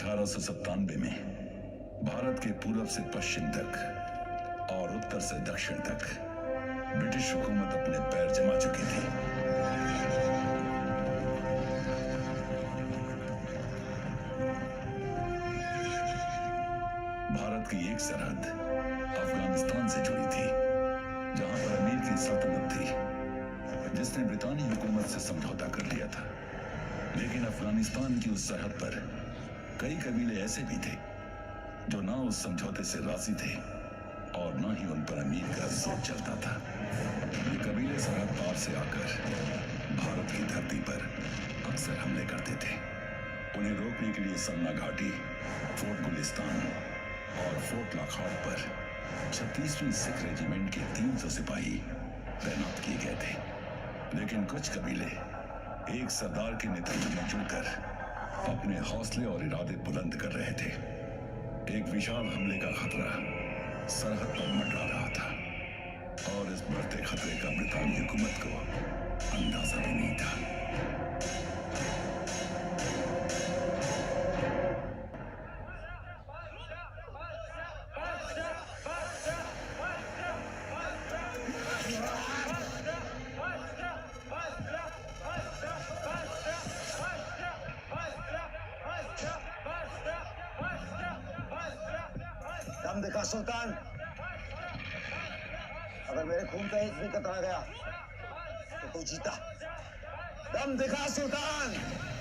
1897 में भारत के पूरब से पश्चिम तक और उत्तर से दक्षिण तक ब्रिटिश हुकूमत अपने पैर जमा चुकी थी। भारत की एक सरहद अफगानिस्तान से जुड़ी थी, जहां पर अमीर की सल्तनत थी, जिसने ब्रितानी हुकूमत से समझौता कर लिया था। लेकिन अफगानिस्तान की उस सरहद पर कई कबीले ऐसे भी थे जो ना उस समझौते से राजी थे और ना ही उन पर अमीर का जोर चलता था। ये कबीले सरहद पार से आकर भारत की धरती पर अक्सर हमले करते थे। उन्हें रोकने के लिए सन्ना घाटी, फोर्ट गुलिस्तान और फोर्ट लाखाट पर 36वीं सिख रेजिमेंट के 300 सिपाही तैनात किए गए थे। लेकिन कुछ कबीले एक सरदार के नेतृत्व में जुड़कर अपने हौसले और इरादे बुलंद कर रहे थे। एक विशाल हमले का खतरा सरहद पर मंडरा रहा था और इस बढ़ते खतरे का ब्रितानी हुकूमत को अंदाजा भी नहीं था। दम दिखा सुल्तान, अगर मेरे खून का एक भी कतरा गया तो तू जीता। दम दिखा सुल्तान,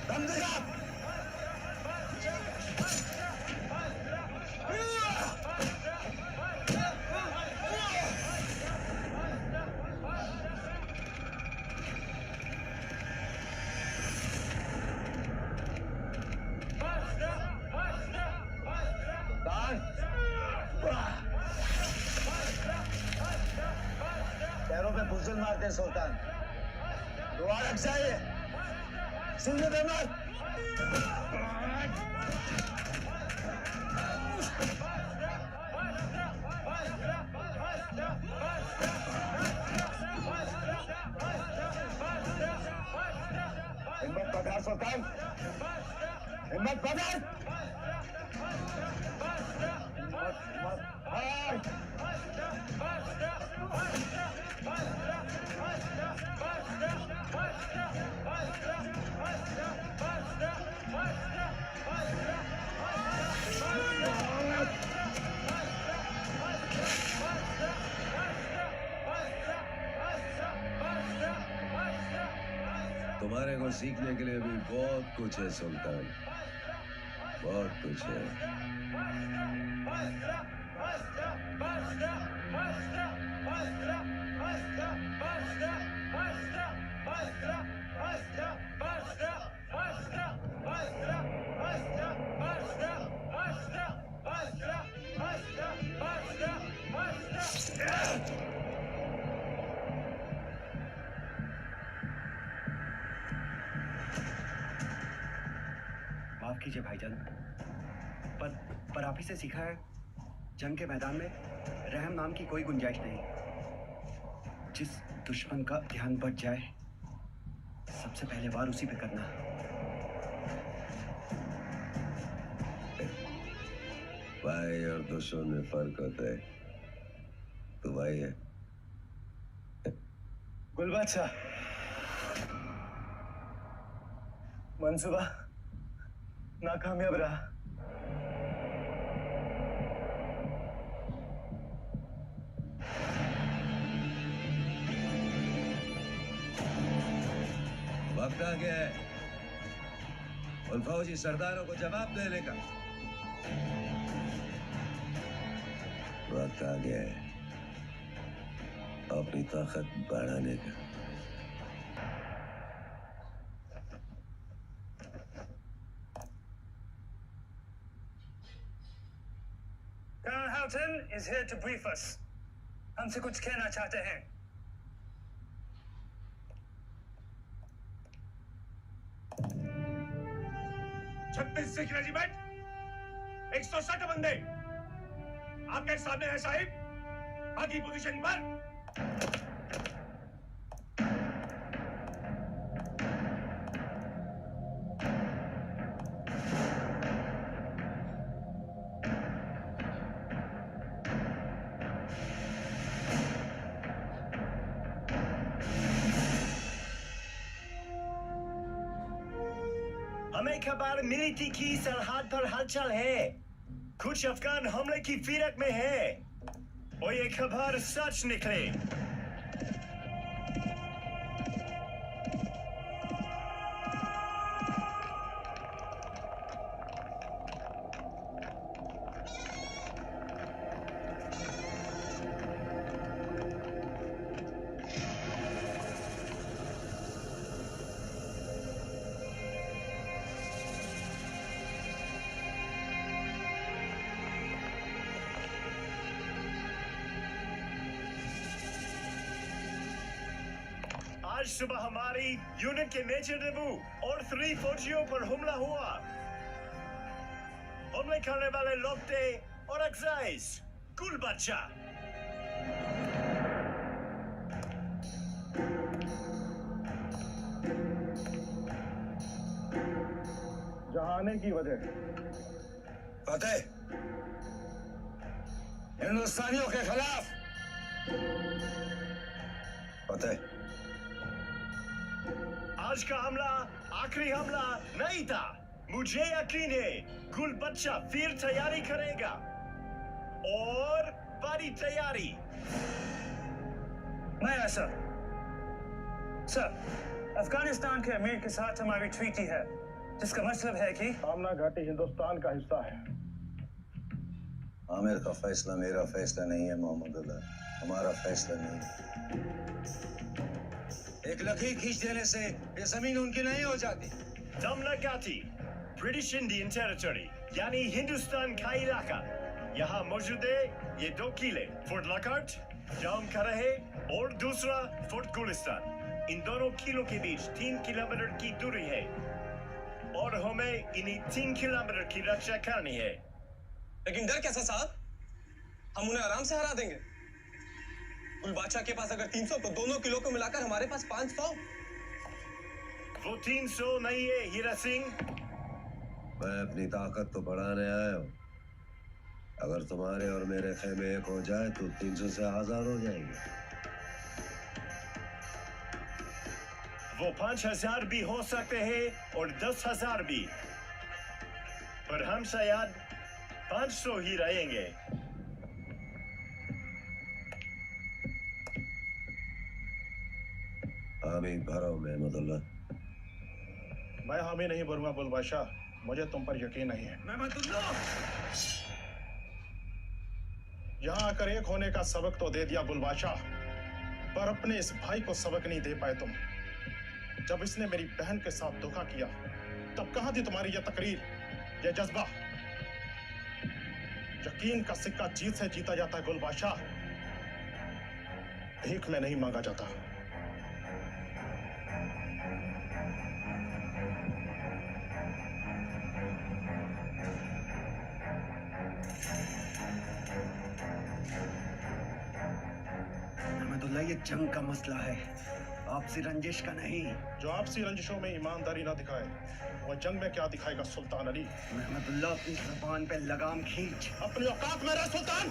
दम दिखा। पैरों पे बुज़दिल मारते हैं सुल्तान, दुआ रख जाइए, सुनने दे मत। हिम्मत पकड़ सुल्तान, हिम्मत पकड़। तुम्हारे को सीखने के लिए भी बहुत कुछ है सुल्तान, बहुत कुछ है। माफ कीजिए भाईजान, पर आप ही से सीखा है, जंग के मैदान में रहम नाम की कोई गुंजाइश नहीं। जिस दुश्मन का ध्यान बच जाए, सबसे पहले वार उसी पे करना। भाई और दुश्मन में फर्क होता है। तू भाई है। गुल बादशाह, मंसूबा नाकामयाब रहा। वक्त आ गया है उन फौजी सरदारों को जवाब देने का। वक्त आ गया है अपनी ताकत बढ़ाने का। Colonel Houghton is here to brief us. हमसे कुछ कहना चाहते हैं। छत्तीस सिख रेजिमेंट, 160 बंदे आपके सामने है साहिब। बाकी पोजीशन पर। खबर मिली थी कि सरहद पर हलचल है। कुछ अफगान हमले की फिरक में है और ये खबर सच निकले। आज सुबह हमारी यूनिट के मेजर नेबू और 3 फौजियों पर हमला हुआ। हमले करने वाले लोग थे और अक्साइज गुल बच्चा। जहां आने की वजह फतेह हिंदुस्तानियों के खिलाफ फतेह। आज का हमला आखिरी हमला नहीं था। मुझे यकीन है गुल बच्चा फिर तैयारी करेगा और बड़ी तैयारी। मैं ऐसा सर अफगानिस्तान के अमीर के साथ हमारी ट्रीटी है, जिसका मतलब है कि आमना घाटी हिंदुस्तान का हिस्सा है। आमिर का फैसला मेरा फैसला नहीं है मोहम्मदुल्लाह, हमारा फैसला नहीं है। एक लकीर खींच देने से ये जमीन उनकी नहीं हो जाती। दमनगाती ब्रिटिश इंडियन टेरिटरी यानी हिंदुस्तान का इलाका। यहाँ मौजूद है ये 2 किले, फोर्ट लॉकहार्ट जहाँ हम खड़े हैं और दूसरा फोर्ट गुलिस्तान। इन दोनों किलों के बीच 3 किलोमीटर की दूरी है और हमें इन्हीं 3 किलोमीटर की रक्षा करनी है। लेकिन डर कैसा साहब? हम उन्हें आराम से हरा देंगे। गुलबादशाह के पास अगर 300 तो दोनों किलो को मिलाकर हमारे पास 500। वो 300 नहीं है हीरा सिंह। मैं अपनी ताकत तो बढ़ाने आया हूँ। अगर तुम्हारे और मेरे खेमे एक हो जाए तो 300 से 1000 हो जाएंगे। वो 5000 भी हो सकते हैं और 10,000 भी, पर हम शायद 500 ही रहेंगे। हामी भरो महमदुल्लाह। मैं हामी नहीं भरूंगा गुल बादशाह, मुझे तुम पर यकीन नहीं है। यहाँ आकर एक होने का सबक तो दे दिया गुल बादशाह, पर अपने इस भाई को सबक नहीं दे पाए तुम। जब इसने मेरी बहन के साथ धोखा किया तब कहाँ थी तुम्हारी यह तकरीर, यह जज्बा? यकीन का सिक्का जीत से जीता जाता है गुल बादशाह, भीख में नहीं मांगा जाता। ये जंग का मसला है, आपसी रंजिश का नहीं। जो आपसी रंजिशों में ईमानदारी ना दिखाए वो जंग में क्या दिखाएगा सुल्तान अली? महमदुल्लाह अपनी ज़बान पे लगाम खींच। अपनी औकात में रह सुल्तान।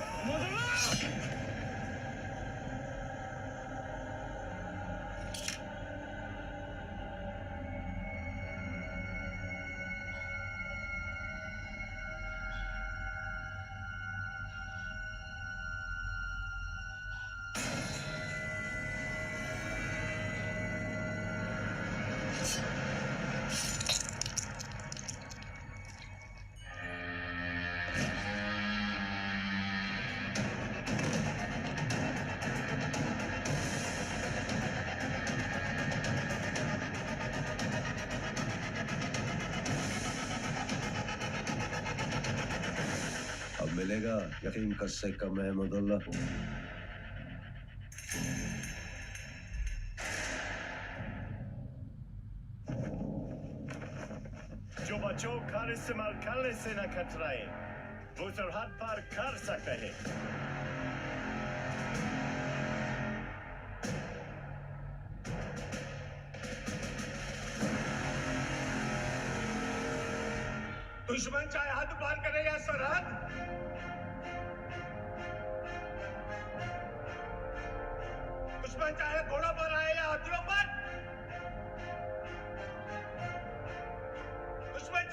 मिलेगा यकीन कर सिक्का महमदुल्लाह। जो बच्चों कार इस्तेमाल करने से न कतराए वो सरहद पार कर सकते हैं। दुश्मन चाहे हद पार करे या सरहद, दुश्मन चाहे घोड़ों पर आए या हाथियों पर, दुश्मन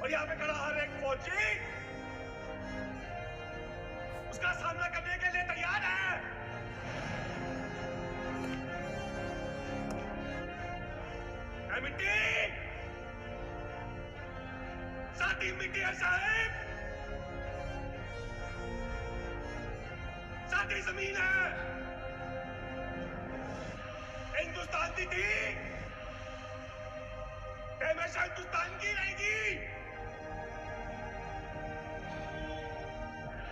और यहाँ पे खड़ा हर एक फौजी उसका सामना करने के लिए तैयार है। मिट्टी साथी मिट्टी है साहब, साथी जमीन है। हिंदुस्तान की थी हमेशा हिंदुस्तान की रहेगी।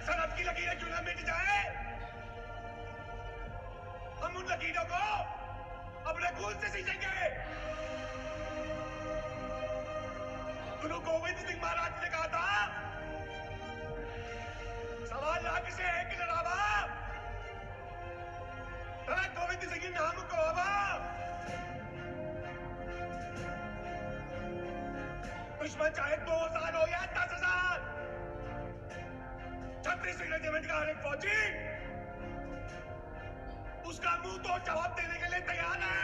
सरहद की लकीरें क्यों ना मिट जाए, हम उन लकीरों को अपने खून से सींचेंगे। गुरु गोविंद सिंह महाराज ने कहा था, सवाल लाख से एक लड़ावा, गोविंद सिंह नाम को हवा। दुश्मन चाहे 2000 हो या 10,000, 36 रेजिमेंट का हर एक फौजी उसका मुंह तोड़ जवाब देने के लिए तैयार है।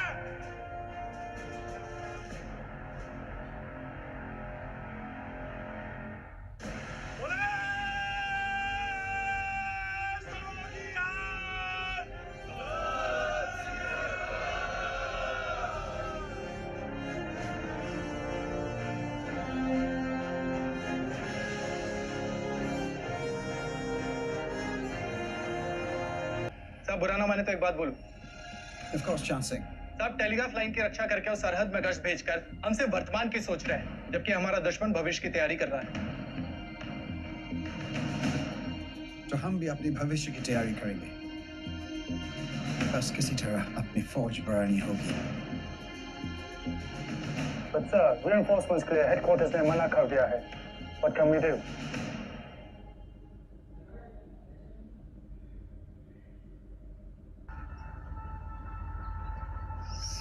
साहब बुरा ना माने तो एक बात बोलूं। Of course, Chan Singh. साहब टेलीग्राफ लाइन की रक्षा करके और सरहद में गश्त भेजकर हमसे वर्तमान की सोच रहे हैं, जबकि हमारा दुश्मन भविष्य की तैयारी कर रहा है। तो हम भी अपने भविष्य की तैयारी करेंगे, बस किसी तरह अपनी फौज बढ़ानी होगी। But sir, reinforcements के लिए headquarters ने मना कर दिया है। What can we do?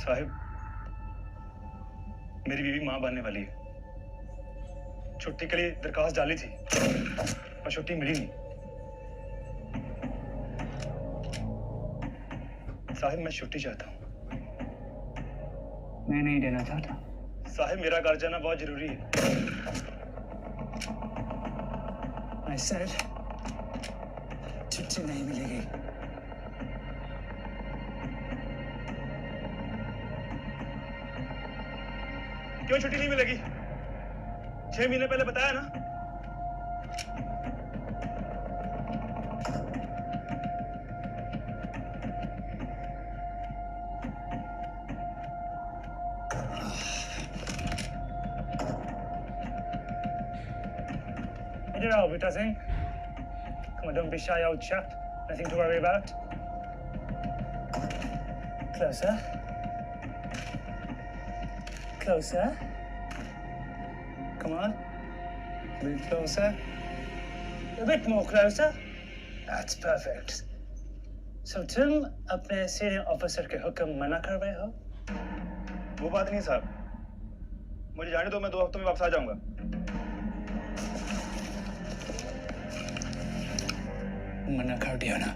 Sahib, मेरी बीवी मां बनने वाली है। छुट्टी के लिए दरखास्त डाली थी पर छुट्टी मिली नहीं। साहिब मैं छुट्टी चाहता हूँ। मैं नहीं देना चाहता। साहिब मेरा घर जाना बहुत जरूरी है। I said, छुट्टी नहीं मिलेगी। क्यों छुट्टी नहीं मिलेगी? 6 महीने पहले बताया ना। Get it out, Butta Singh. Come on, don't be shy, old chap. Nothing to worry about. Closer. Closer. Come on. A bit closer. A bit more closer. That's perfect. So तुम अपने सीनियर ऑफिसर के हुक्म मना कर रहे हो? वो बात नहीं साहब, मुझे जाने दो, मैं 2 हफ्तों में वापस आ जाऊंगा। मना कर दिया ना।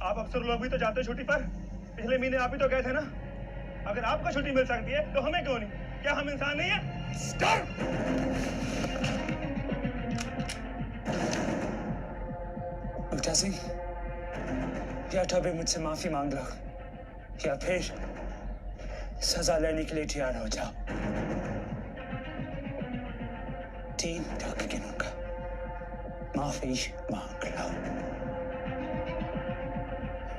आप अफसर लोग भी तो जाते हो छुट्टी पर। पिछले महीने आप ही तो गए थे ना। अगर आपको छुट्टी मिल सकती है तो हमें क्यों नहीं? क्या हम इंसान नहीं है? Stop! बट्टा सिंह, या तो अभी मुझसे माफी मांग लो या फिर सजा लेने के लिए तैयार हो जाओ। 3 तक गिनूंगा, माफी मांग लो।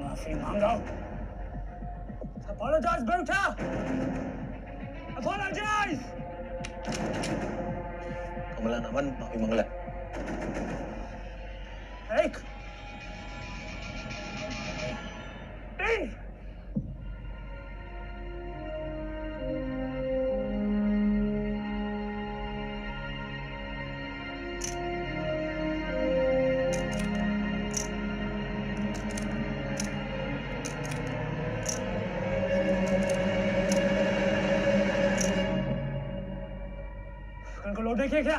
माफी मांगो। Apologize, Butta! Apologize! कमला नमन माफी मंगला। एक, 3। देखिए क्या?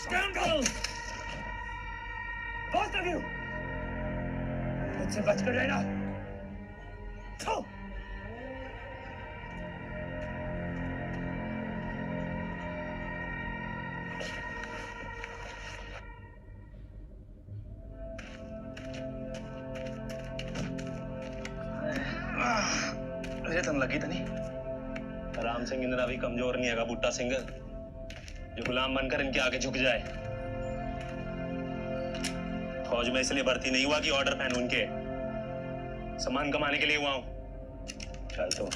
Scoundrels! Both of you! मुझसे बचकर रहना। मेरे तन लगी तनी। राम सिंह इंदिरा भी कमजोर नहीं है बूटा सिंह जो गुलाम बनकर इनके आगे झुक जाए। फौज में इसलिए भर्ती नहीं हुआ कि ऑर्डर पहनूं इनके, सम्मान कमाने के लिए हुआ हूं। चल तो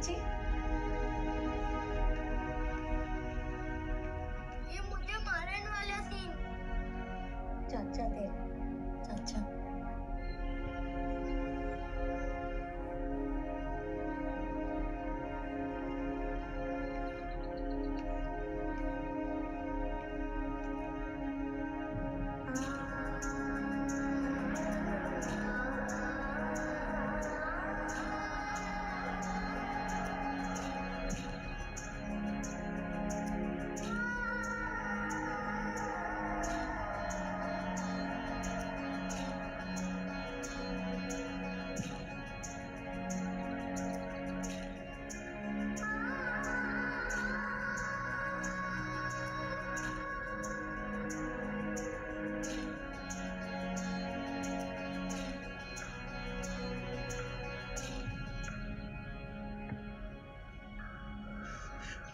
जी ये मुझे मारने वाला सीन। चाचा दे चाचा।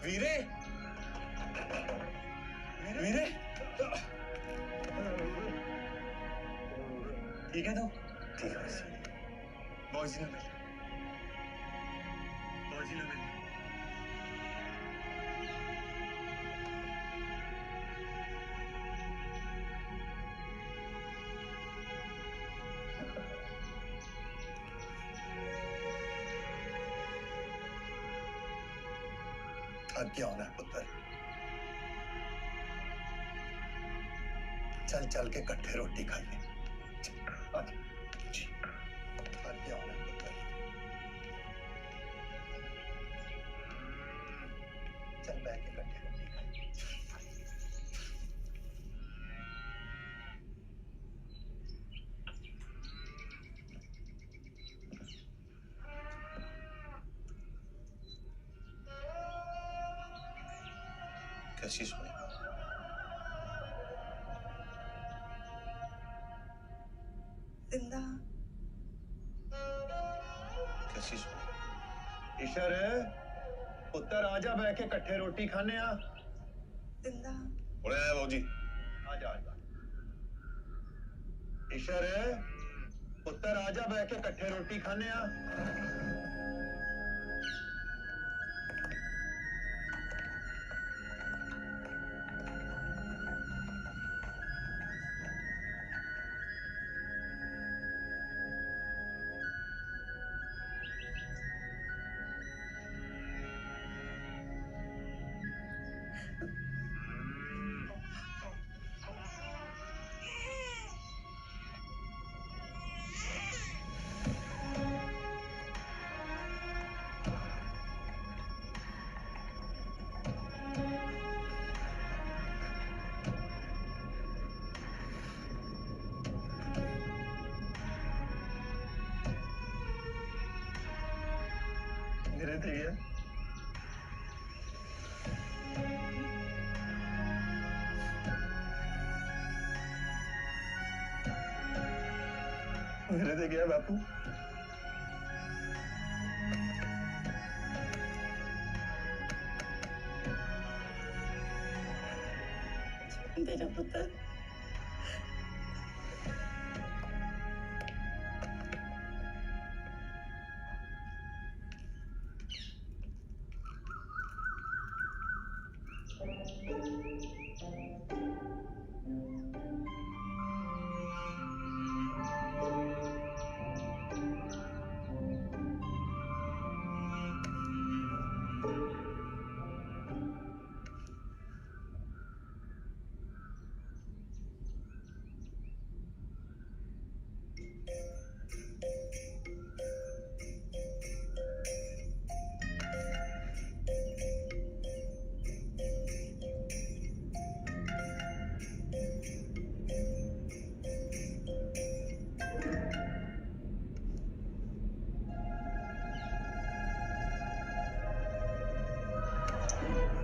वीरे वीरे ठीक है तो ठीक है मौजी ना मिल मौजी ना मिल थक गया होना पुत्र। चल चल के इकट्ठे रोटी खाइए। थक गया होना पुत्र। चल बैठ के इकट्ठे रोटी खाइए। कैसी सुनी? जिंदा। कैसी सुनी? ईशर पुत्र आजा बैठ के इकट्ठे रोटी खाने आ। जिंदा। बोले आया बाबूजी। आजा आजा। ईशर पुत्र आजा बैठ के इकट्ठे रोटी खाने आ। मेरे थे गया मेरे थे गया बापू तेरा पुत्र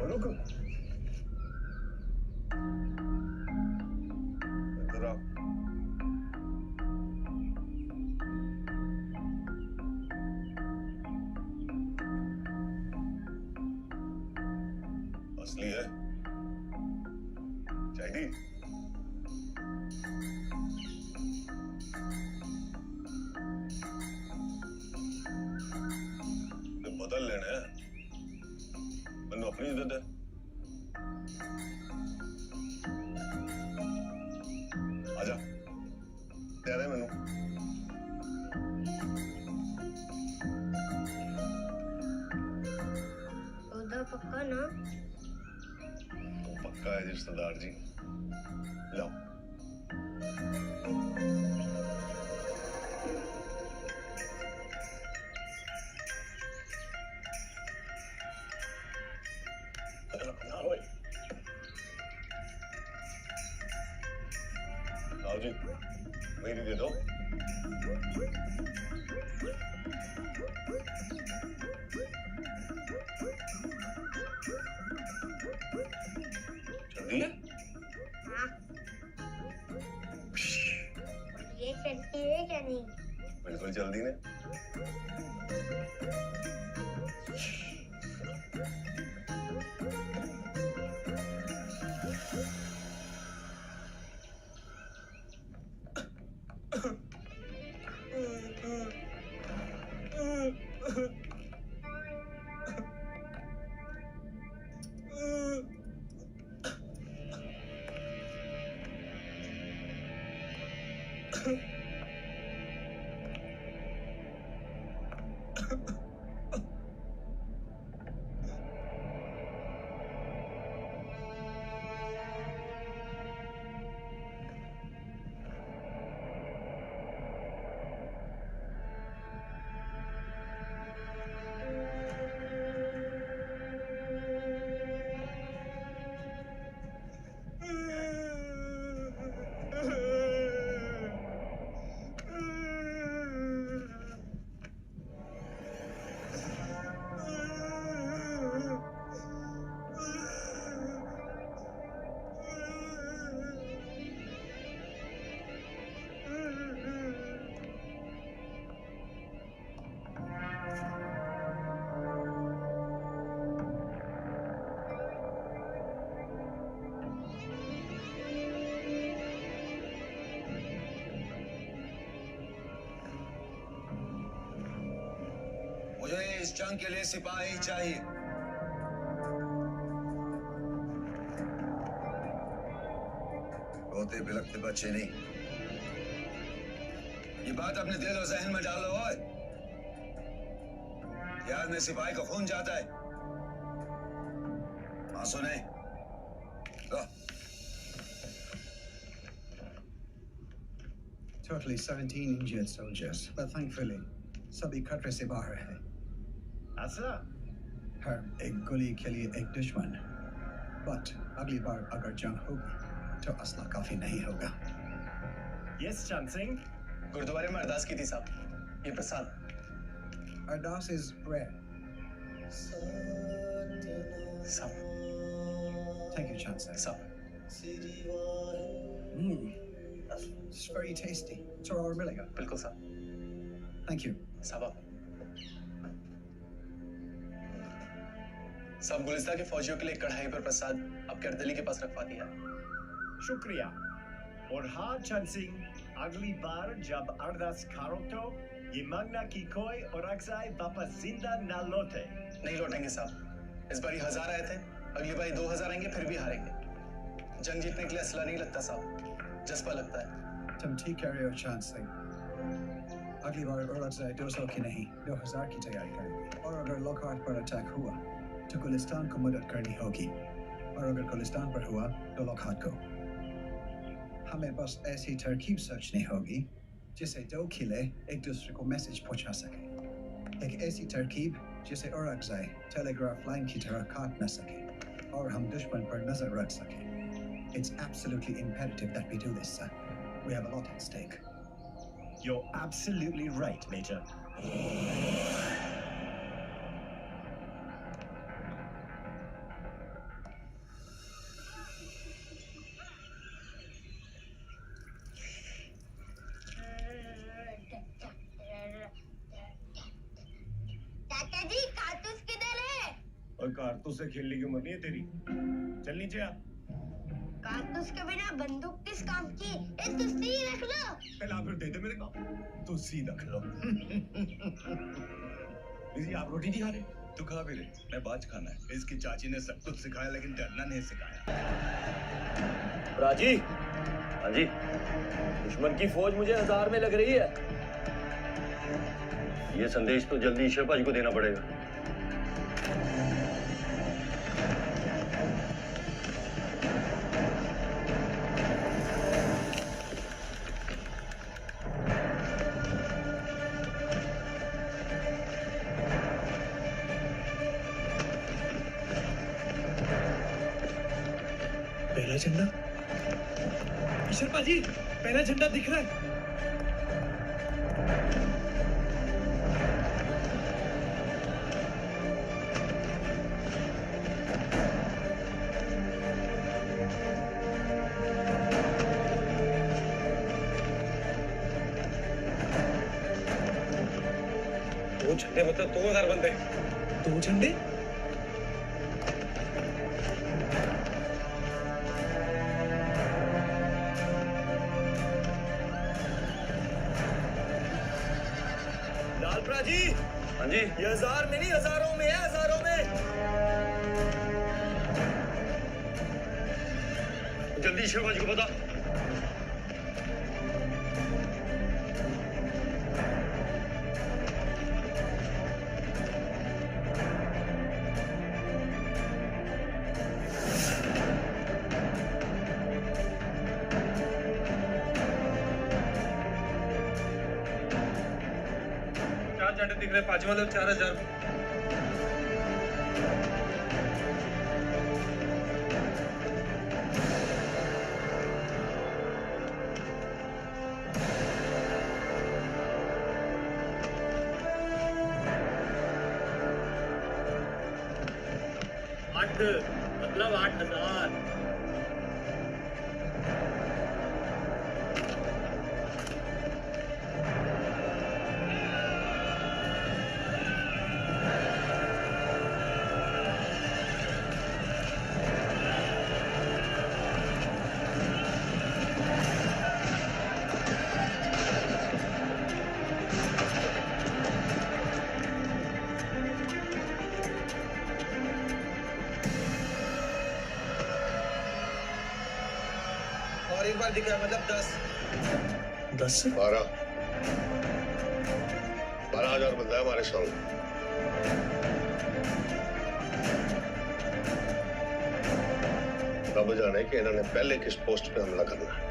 रुक इधर आओ असली है चाहिए बदल लेना है मैंने अपनी इज्जत है आजा दे दे मैनू सौदा पक्का ना वो पक्का है रिश्तेदार जी लो आओ जी मेरी दे दो जल्दी है हाँ ये चलती है क्या नहीं बिल्कुल जल्दी ने मुझे इस जंग के लिए सिपाही चाहिए रोते बिलखते बच्चे नहीं ये बात अपने दिल और जहन में डालो ओए याद में सिपाही का खून जाता है हाँ सुने Totally 17 injured soldiers, but thankfully सभी खतरे से बाहर है ऐसा हर एक गोली के लिए एक दुश्मन बट अगली बार अगर जंग होगी तो असला काफी नहीं होगा यस चंद सिंह गुरुद्वारे में अरदास की थी साहब ये प्रसाद अरदास is prayer सब Thank you, Chancellor. सब It's very tasty. Sir, और मिलेगा? बिल्कुल साहब। Thank you. साहब सब गुलिस्तान के फौजियों के लिए कढ़ाई पर प्रसाद आपके अर्दली के पास रखवा दिया। शुक्रिया। और हाँ चंद सिंह, अगली बार जब अरदास करो तो ये मांगना कि कोई और अक्साई वापस जिंदा ना लौटे। नहीं लौटेंगे साहब। इस बार 1000 आए थे, अगली बार 2000 आएंगे, फिर भी हारेंगे। जंग जीतने के लिए असला नहीं लगता साहब, जज्बा लगता है। तुम ठीक कह रहे हो चांद सिंह। अगली बार औरंगजेब 200 की नहीं 2000 की तैयारी करेंगे। और अगर लॉकहार्ट पर अटैक हुआ तो गुलिस्तान को मदद करनी होगी, और अगर गुलिस्तान पर हुआ तो लॉकहार्ट को। हमें बस ऐसी तरकीब सोचनी होगी जिससे दो किले एक दूसरे को मैसेज पहुंचा सके। एक ऐसी तरकीब जिसे औरंगजेब टेलीग्राफ लाइन की तरह काट न सके और हम दुश्मन पर नजर रख सके। It's absolutely imperative that we do this, sir. We have a lot at stake. You're absolutely right, Major. चाचा जी कारतूस किधर है? और कारतूस से खेलने की उम्र नहीं है तेरी। चल नीचे आ। कारतूस के बिना बंदूक किस काम की? एक तुस्ती रख लो। पहला फिर दे दे मेरे को। तुस्सी रख लो। जी आप रोटी नहीं खा रहे? तू खा भी रे, मैं बाज खाना है। इसकी चाची ने सब कुछ सिखाया लेकिन डरना नहीं सिखाया। राजी। हाँ जी। दुश्मन की फौज मुझे 1000 में लग रही है। ये संदेश तो जल्दी शेरपा जी को देना पड़ेगा। पहला झंडा शेरपा जी, पहला झंडा दिख रहा है। दो झंडे मतलब 2000 बंदे। 2 झंडे? लालप्रा जी। हाँ जी। ये 1000 में नहीं, हजारों में है, हजारों में। जल्दी शेरपा जी को बता। झंडे दिख रहे, पांच वाले 4000। मतलब 8000। और एक बार दिखा मतलब 10। 10 12,000 बंदा है हमारे सामने। रब जाने कि इन्होंने पहले किस पोस्ट पे हमला करना है।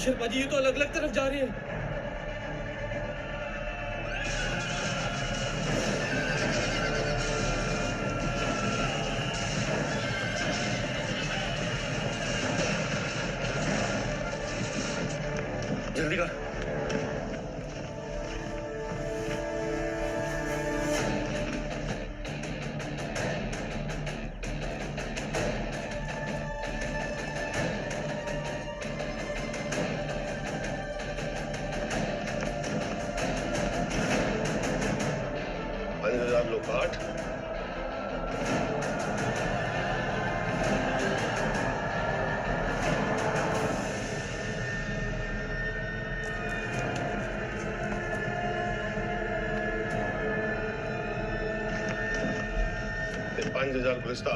शेर पाजी, ये तो अलग अलग तरफ जा रहे हैं। जल्दी कर। लोग काट। ये 5000 गुलिस्ता।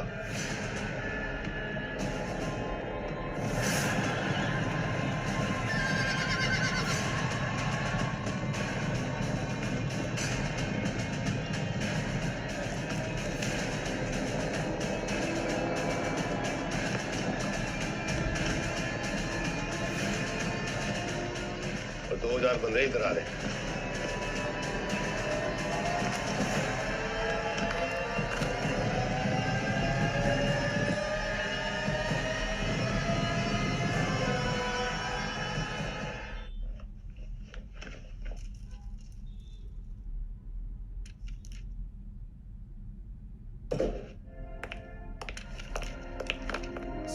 और 2000 बंदे इधर आ रहे।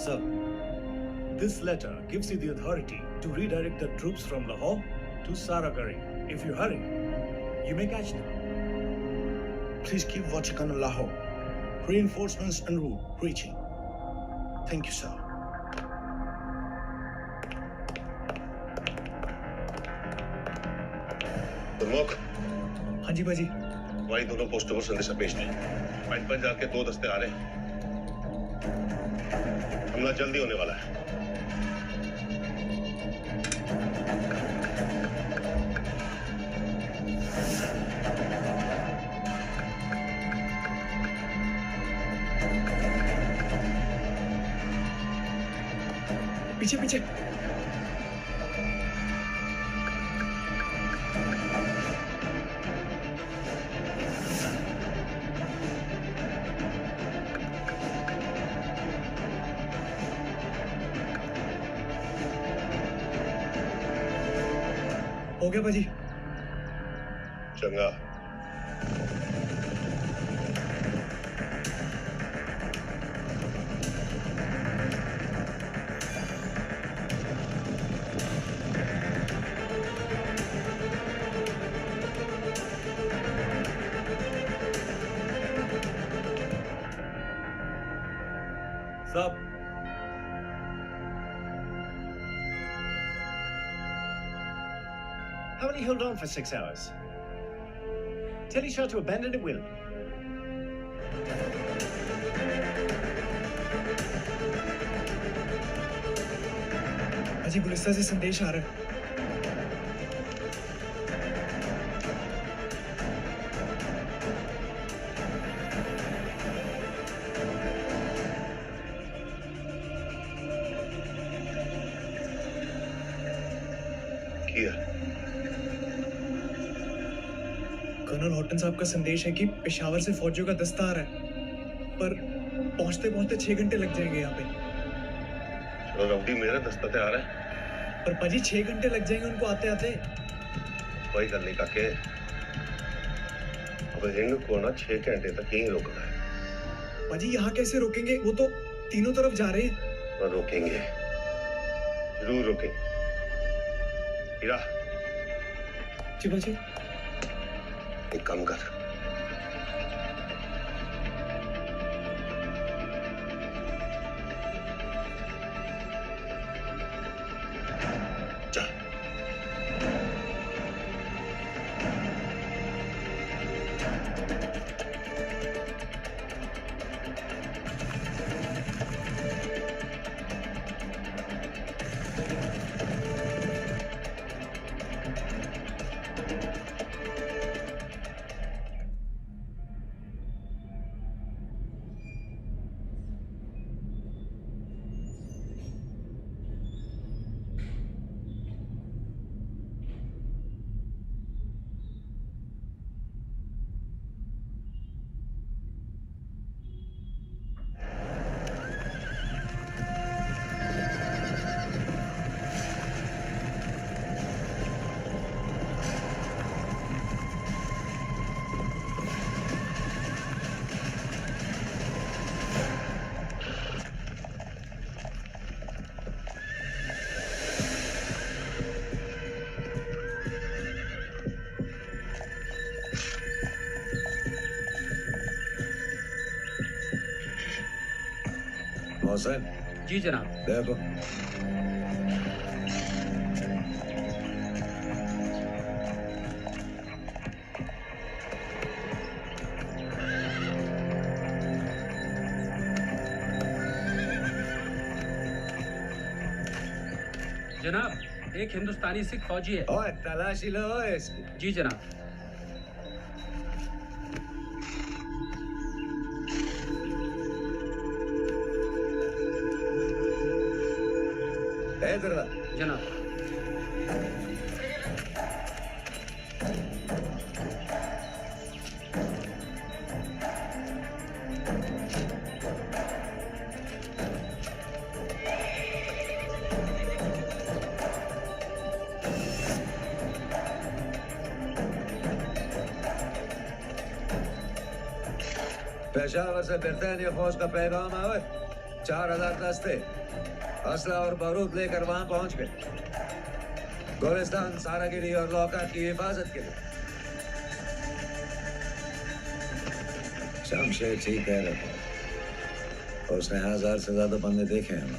Sir, this letter gives you the authority to redirect the troops from Lahore to Saragari. If you hurry, you may catch them. Please keep watching on Lahore. Reinforcements en route, reaching. Thank you, sir. गुरमुख। हाँ जी बाजी। हमारी दोनों पोस्टों पर संदेशा भेज दें। 5,000 के 2 दस्ते आ रहे हैं। हमला जल्दी होने वाला है। पीछे पीछे। हो गया बाजी। चंगा। Stop. How will he hold on for 6 hours? Tell his shah to abandon at will. अजी गुलिस्ता से संदेश आ रहा है। कर्नल हॉटन साहब का संदेश है कि पेशावर से फौजियों का दस्ता आ रहा है, पर पहुंचते पहुंचते 6 घंटे लग जाएंगे यहाँ पे। चलो रउडी मेरा दस्ता ते आ रहा है। पर पाजी 6 घंटे लग जाएंगे उनको आते आते। कोई गल नहीं काके। अब इनको ना 6 घंटे तक यहीं रोकना है। पाजी यहाँ कैसे रोकेंगे? वो तो तीनों तरफ जा रहे हैं। और रोकेंगे, जरूर रोकेंगे। हीरा। जी बाजी। एक काम कर, जा। मोहसिन। जी जनाब। देखो जनाब एक हिंदुस्तानी सिख फौजी है। ओए तलाशी लो इसकी। जी जनाब। इधर जनाब। पेशावर से बरतानिया फौज का पैगाम आवे। 4000 दस्ते असला और बारूद लेकर वहां पहुंच गए। गोलिस्तान, सारागिरी और लौकात की हिफाजत के लिए। शमशेर ठीक कह रहा था। उसने 1000 से ज्यादा बंदे देखे हैं।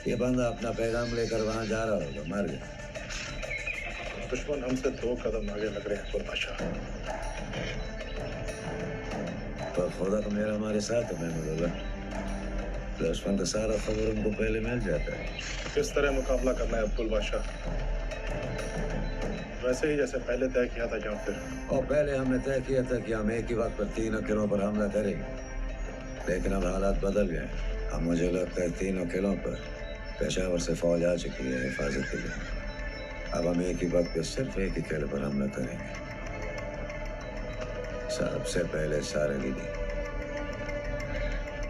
ये बंदा अपना पैगाम लेकर वहां जा रहा होगा। मर गया। दुश्मन हमसे 2 कदम आगे लग रहे हैं कुलबादशाह। तो खुदा तो मेरा हमारे साथ है महमूदुल्लाह। दुश्मन का सारा खबर उनको पहले मिल जाता है। किस तरह मुकाबला करना है अब्दुल बादशाह? वैसे ही जैसे पहले तय किया था या फिर? और पहले हमने तय किया था कि हम एक ही वक्त पर 3 किलों पर हमला करेंगे, लेकिन अब हालात बदल गए। अब मुझे लगता है 3 किलों पर पेशावर से फौज आ चुकी है हिफाजत के लिए। अब हम एक ही वक्त पे सिर्फ एक ही किले पर हमला करेंगे। सबसे पहले सारागिरी,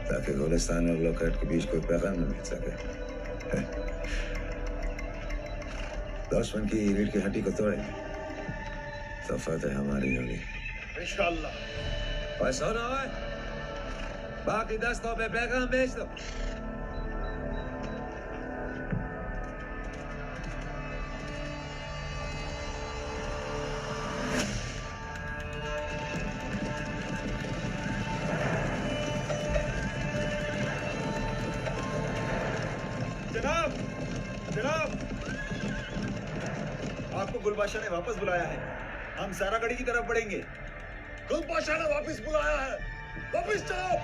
ताकि गुलिस्तान और लोकेट के बीच कोई पैगाम न मिल सके। दुश्मन की रीढ़ की हड्डी को तोड़ेंगे तो फतेह हमारी होगी इंशाअल्लाह। और सुनो, बाकी दस्तों पे पैगाम भेज दो। गुलबादशाह ने वापस बुलाया है। हम सारागढ़ी की तरफ बढ़ेंगे। गुलबादशाह ने वापस बुलाया है। वापस जाओ।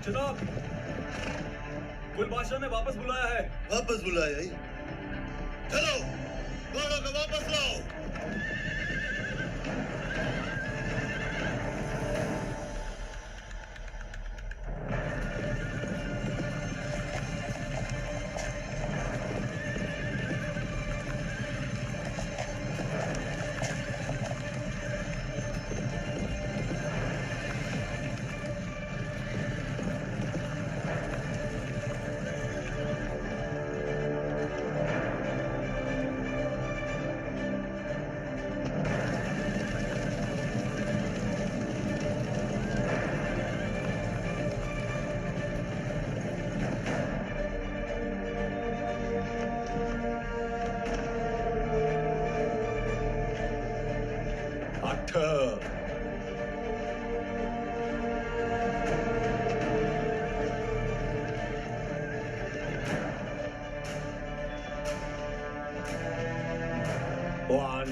जनाब, गुलबादशाह ने वापस बुलाया है। वापस बुलाया है? चलो, दोनों को वापस लाओ।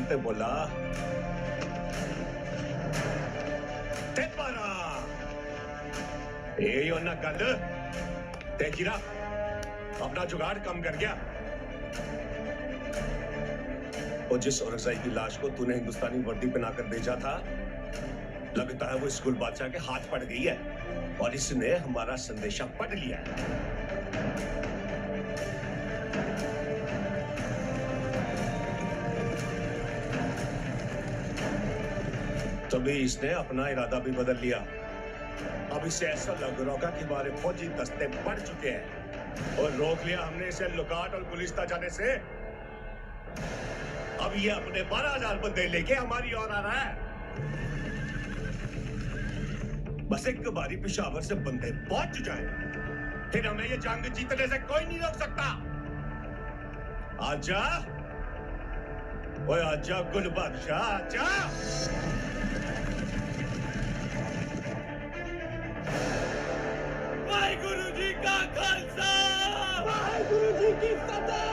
te bola. Te para. ये ना गंद तेजीरा अपना जुगाड़ कम कर गया। और जिस औरंगज़ेब की लाश को तूने हिंदुस्तानी वर्दी पहनाकर भेजा था, लगता है वो स्कूल बादशाह के हाथ पड़ गई है और इसने हमारा संदेशा पढ़ लिया है। तभी इसने अपना इरादा भी बदल लिया। अब इसे ऐसा लग रहा होगा कि हमारे फौजी दस्ते बढ़ चुके हैं और रोक लिया हमने इसे लुकाट और गुलिस्ता जाने से। अब ये अपने 12,000 बंदे लेके हमारी ओर आ रहा है। बस एक बारी पेशावर से बंदे पहुंच जाए, फिर हमें ये जंग जीतने से कोई नहीं रोक सकता। आजा, ओए आजा गुल बादशाह, आजा। खालसा वाहेगुरु जी की फतेह।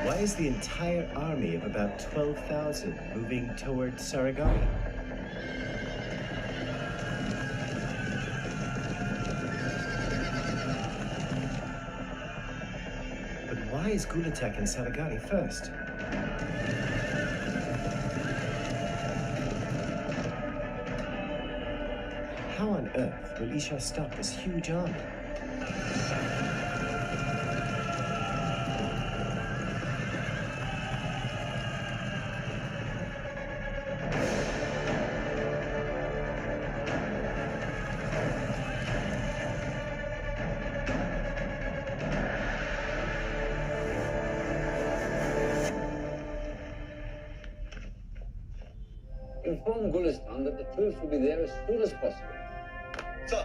Why is the entire army of about 12,000 moving toward Saragari? But why is Gul attacking Saragari first? How on earth will Ishar stop this huge army? Inform Gulistan that the troops will be there as soon as possible. Sir.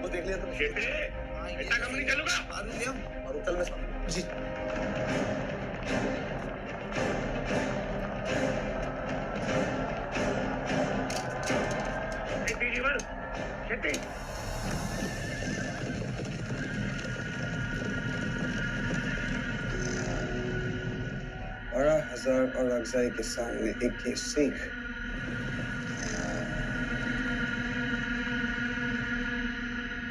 वो देख लिया तुमने? इतना कम नहीं चलूंगा। मार लिया और उतल में जी। और अगजाई के सामने 21 सिख।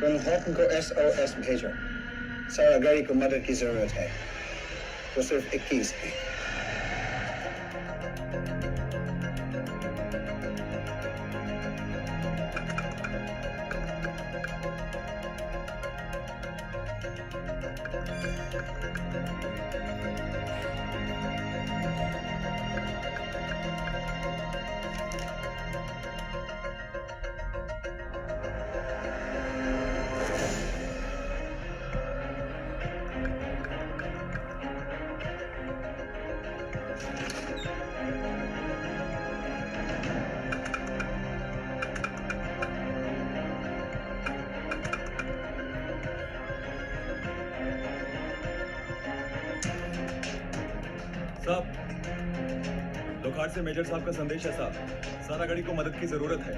कर्नल हॉटन को SOS भेजो। सारागरी को मदद की जरूरत है। वो सिर्फ 21 है। लोखाट से मेजर साहब का संदेश है साहब। सारागढ़ी को मदद की जरूरत है।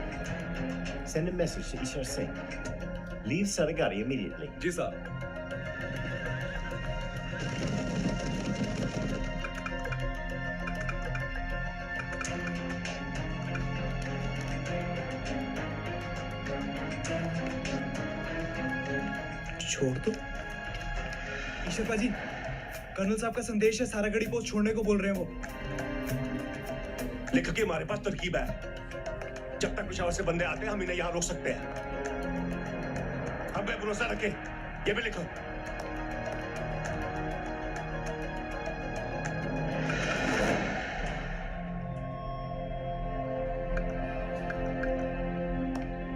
Send a message to Ishar Singh. Leave Saragari immediately. जी साहब। छोड़ दो। ईश्वर पाजी, कर्नल साहब का संदेश है, सारागढ़ी पोस्ट छोड़ने को बोल रहे हैं वो। लेखक की हमारे पास तरकीब है। जब तक पेशावर से बंदे आते हैं हम इन्हें यहाँ रोक सकते हैं। अब मैं भरोसा रखे, ये भी लिखो।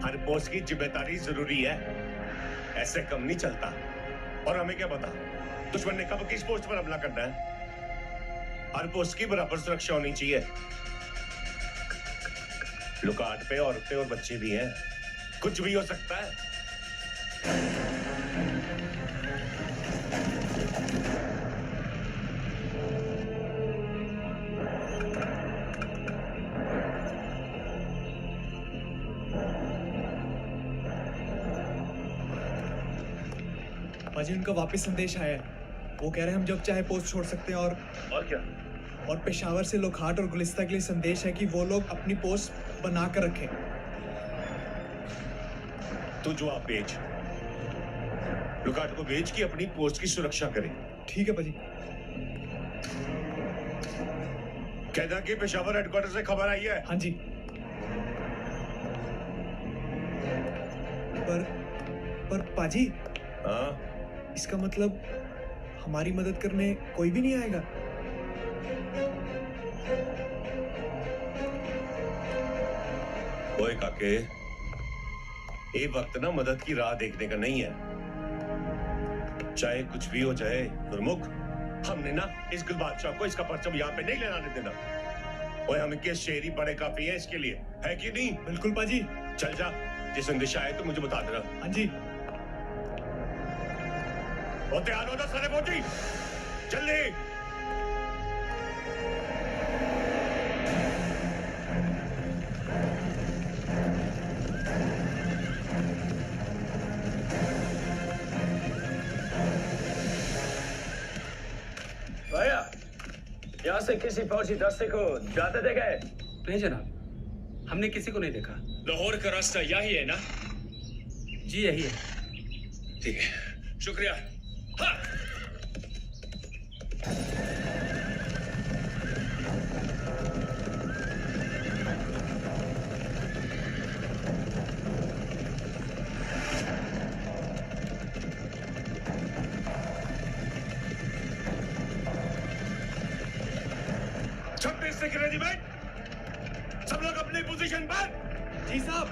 हर पोस्ट की जिम्मेदारी जरूरी है, ऐसे कम नहीं चलता। और हमें क्या पता दुश्मन ने कब किस पोस्ट पर हमला करना है। हर पोस्ट की बराबर सुरक्षा होनी चाहिए। लुकाट पे औरतें और बच्चे भी हैं, कुछ भी हो सकता है। पाजी उनका वापस संदेश आया है। वो कह रहे हैं हम जब चाहे पोस्ट छोड़ सकते हैं और क्या? और पेशावर से लोखाट और गुलिस्ता के लिए संदेश है कि वो लोग अपनी पोस्ट बना कर रखें। तू जवाब भेज, लोखाट को भेज कि अपनी पोस्ट की सुरक्षा करे। ठीक है पाजी। कहना कि पेशावर हेडक्वार्टर से खबर आई है। हाँ जी। पर पाजी। हाँ? इसका मतलब हमारी मदद करने कोई भी नहीं आएगा? ओए काके, ये वक्त ना मदद की राह देखने का नहीं है। चाहे कुछ भी हो जाए गुरमुख, हमने ना इस गुल बादशाह को इसका परचम यहाँ पे नहीं लेने देना। ओए हम इनके शेरी बड़े काफी हैं इसके लिए, है कि नहीं? बिल्कुल पाजी। चल जा, जिस संदेश आए तो मुझे बता देना। हाँ जी। और तैयार हो जा सारे फौजी, जल्दी। भैया, यहाँ से किसी फौजी दस्ते को जाते देखा है? नहीं जनाब, हमने किसी को नहीं देखा। लाहौर का रास्ता यही है ना? जी यही है। ठीक है, शुक्रिया। हाँ। रेजिमेंट, सब लोग अपनी पोजीशन पर। जी साहब।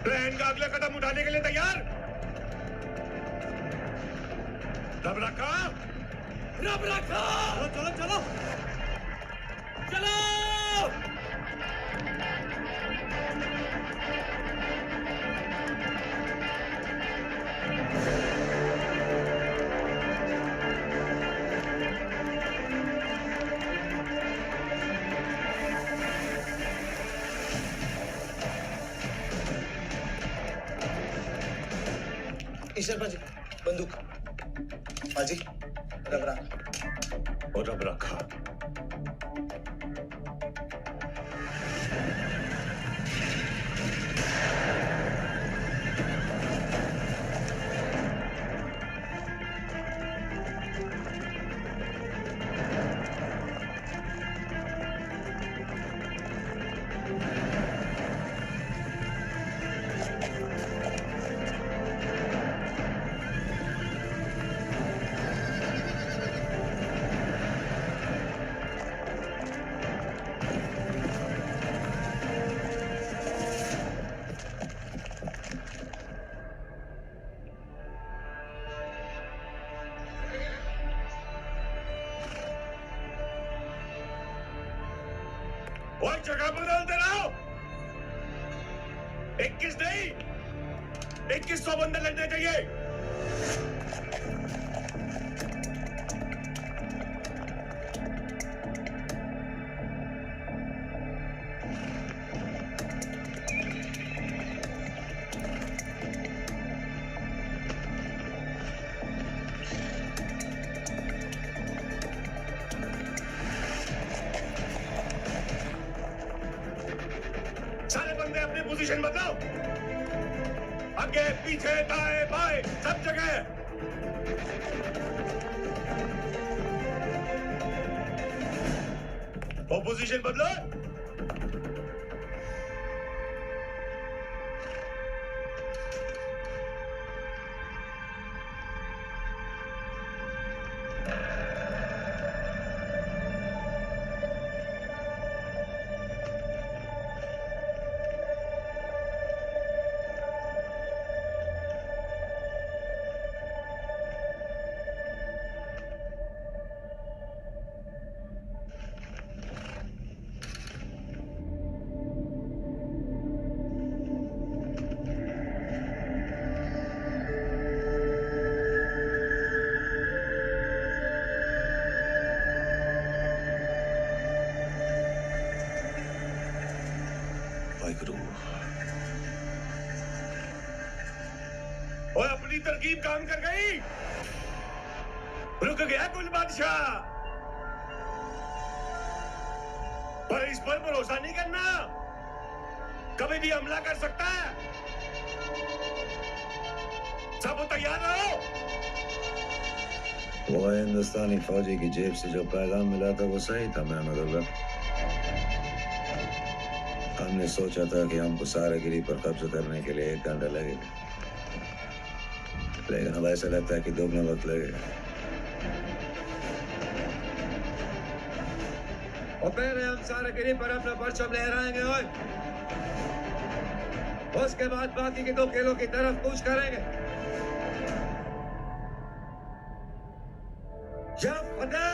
प्लान का अगला कदम उठाने के लिए तैयार? रब रखा, रब रखा। चलो चलो चलो। ईश्वर पाजी, बंदूक। पाजी, रबरा। और रब रखा। जगह बदलते रहो। 21 नहीं, 2100 बंदे लगने चाहिए। पोजीशन बताओ, आगे पीछे दाएं बाएं सब जगह। वो पोजीशन बदलो। और अपनी तरकीब काम कर गई। रुक गया कुल बादशाह, पर इस पर भरोसा नहीं करना, कभी भी हमला कर सकता है। सब तैयार रहो। वो हिंदुस्तानी फौजी की जेब से जो पैगाम मिला था वो सही था महमदुल्लाह। हमने सोचा था कि हमको सारागिरी पर कब्जा करने के लिए 1 घंटा लगेगा, लेकिन अब ऐसा लगता है कि दोगुना वक्त लगेगा। और पहले हम सारागिरी पर अपना परचम लहराएंगे और उसके बाद बाकी के 2 किलों की तरफ कूच करेंगे। या फतेह!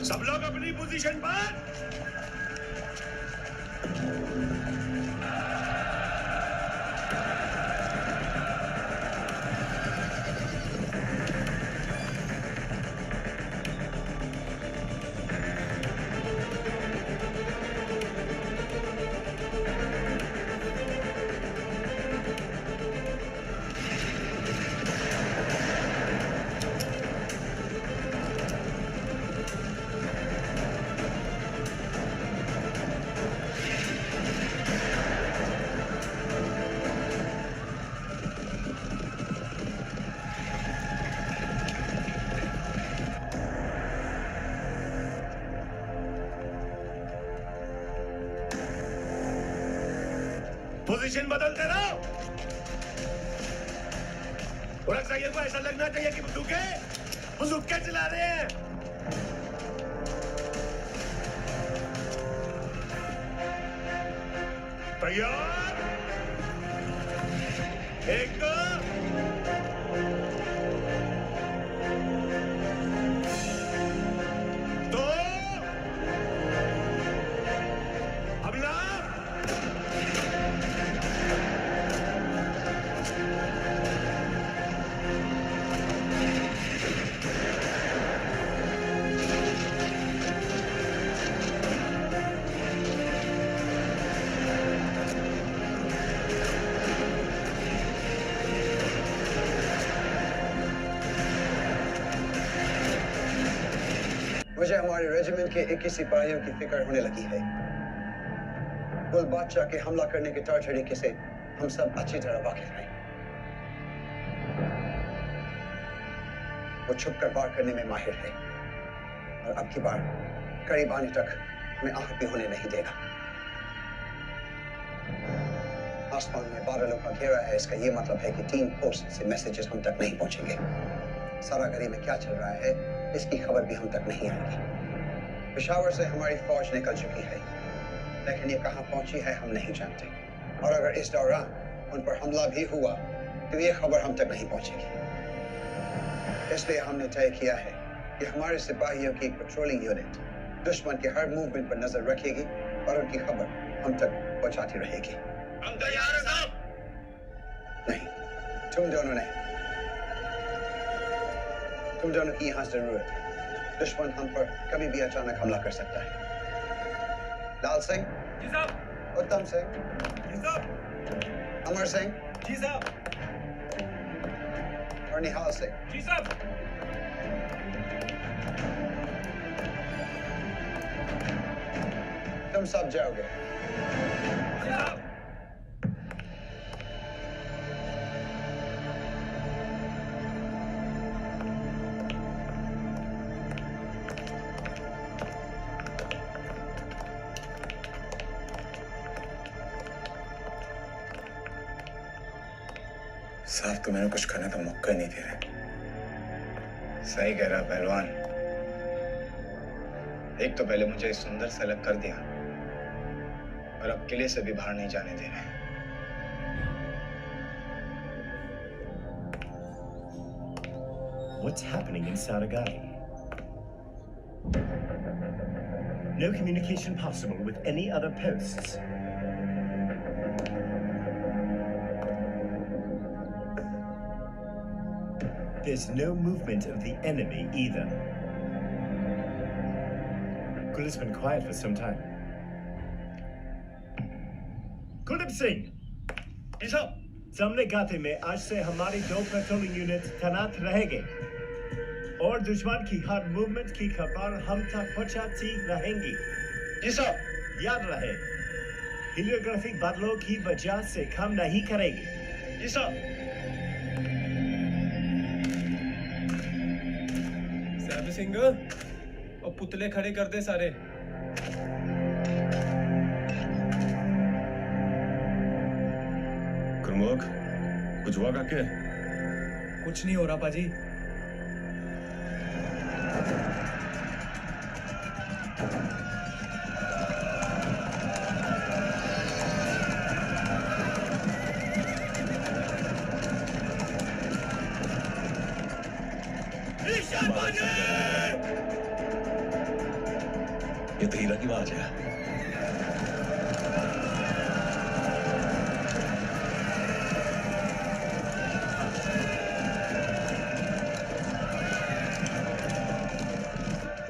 सब लोग अपनी पोजीशन पर। पोजीशन बदलते रहो। और अक्सर को ऐसा लगना चाहिए कि बंदूकें चला रहे हैं। तैयार? 1 2 हमला। मुझे हमारे रेजिमेंट के 21 सिपाहियों की फिक्र होने लगी है। गुल बादशाह के हमला करने के तौर तरीके से हम सब अच्छी तरह वाकिफ हैं। वो छुपकर वार करने में माहिर है और अब की बार करीब आने तक हमें आहत भी होने नहीं देगा। आसमान में बादलों का घेरा है, इसका ये मतलब है कि 3 पोस्ट से मैसेजेस हम तक नहीं पहुंचेंगे। सारागरी में क्या चल रहा है इसकी खबर भी हम तक नहीं आएगी। पेशावर से हमारी फौज निकल चुकी है, लेकिन ये कहां पहुंची है हम नहीं जानते, और अगर इस दौरान उन पर हमला भी हुआ तो ये खबर हम तक नहीं पहुंचेगी। इसलिए हमने तय किया है कि हमारे सिपाहियों की एक पेट्रोलिंग यूनिट दुश्मन के हर मूवमेंट पर नजर रखेगी और उनकी खबर हम तक पहुंचाती रहेगी। हम तैयार हैं साहब। नहीं, तुम दोनों की यहाँ जरूरत है। दुश्मन हम पर कभी भी अचानक हमला कर सकता है। लाल सिंह जी साहब, उत्तम सिंह जी साहब, अमर सिंह जी साहब, और निहाल सिंह जी साहब। तुम सब जाओगे। जी साहब। साहब तो मैंने कुछ करने का मौका ही नहीं दे रहे। सही कह रहा पहलवान। एक तो पहले मुझे सुंदर से अलग कर दिया और अब किले से भी बाहर नहीं जाने दे रहे। What's happening in Saragari? No communication possible with any other posts. There's no movement of the enemy either. Kulip's been quiet for some time. Kulip Singh! जी साहब, सामने गाते में आज से हमारी 2 पेट्रोलिंग यूनिट तैनात रहेंगे और दुश्मन की हर मूवमेंट की खबर हम तक पहुंचाती रहेंगी। जी साहब। याद रहे, हीलियोग्राफिक बादलों की वजह से काम नहीं करेगी। जी साहब। सैम सिंह, और पुतले खड़े कर दे सारे। गुरमुख, कुछ हुआ काके? कुछ नहीं हो रहा पाजी। ये तो हीरा की आवाज है।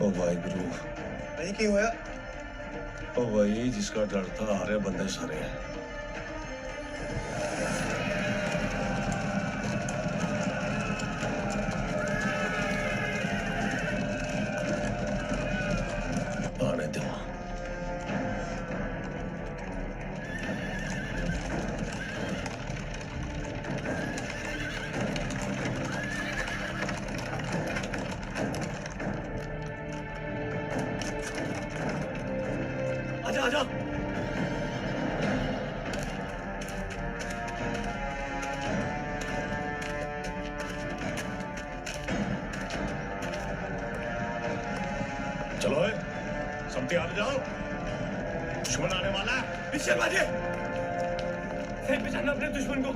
ओ भाई गुरु, नहीं की होया? ओ भाई जिसका डर था आ रहे बंदे सारे। आने दो। आजा आजा। चलो है, सब तैयार जाओ, दुश्मन आने वाला है। पीछे बाजे, सही पहचाना अपने दुश्मन को।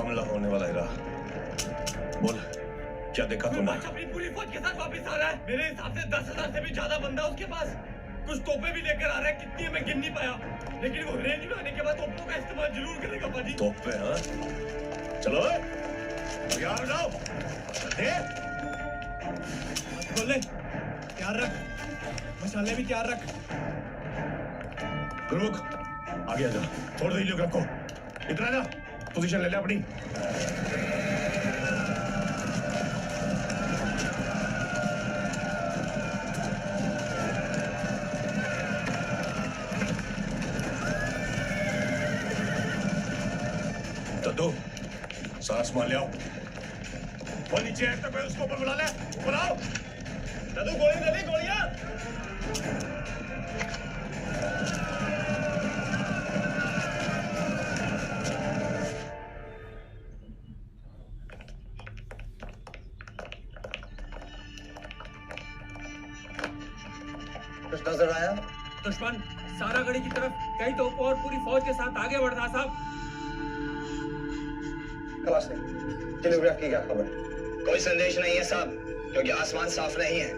हमला होने वाला है। बोल, क्या देखा तूने? अपनी पूरी फौज के साथ वापस आ रहा है। मेरे हिसाब से 10,000 से भी ज्यादा बंदा उसके पास। कुछ तोपे भी लेकर आ रहा है, कितनी है मैं गिन नहीं पाया, लेकिन वो रेंज में आने के बाद तोपों का इस्तेमाल जरूर करेगा पाजी। तोपे? हाँ, चलो है, तैयार जाओ। बोले, तैयार रख, मसाले भी तैयार रख। गुरमुख, आगे आ जा, छोड़ दो हीलियोग्राफ को। इतना जा, पोजीशन ले ले अपनी। दद्दू, सारा सामान ले आओ। वो नीचे है तो कोई उसको ऊपर बुला ले, बुलाओ। दादू गोली डाली, गोलियां। कुछ नजर आया? दुश्मन सारागढ़ी की तरफ कई तोपों और पूरी फौज के साथ आगे बढ़ रहा साहब। कला से टेलीग्राफ की क्या खबर? कोई संदेश नहीं है साहब, क्योंकि आसमान साफ नहीं है।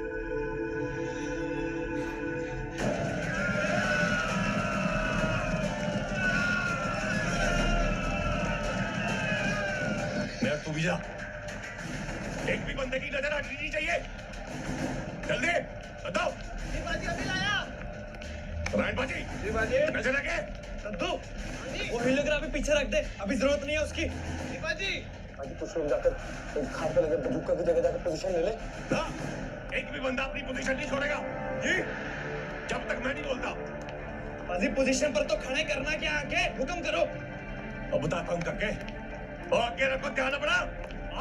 मैं तू भी जा, एक भी बंदे की नजर हटनी नहीं चाहिए। जल्दी बताओ। अभी लाया। रायन बाजी, नजर रखे। दद्दू, वो हीलियोग्राफ पीछे रख दे, अभी जरूरत नहीं है उसकी। आज कुछ लोग जाकर एक खाट पे लगे बंदूक की जगह जाकर पोजीशन ले ले। हाँ, एक भी बंदा अपनी पोजीशन नहीं छोड़ेगा जी, जब तक मैं नहीं बोलता। बाजी पोजीशन पर तो खड़े करना क्या, आगे हुक्म करो। अब बताता हूँ करके, और आगे रखो, ध्यान अपना।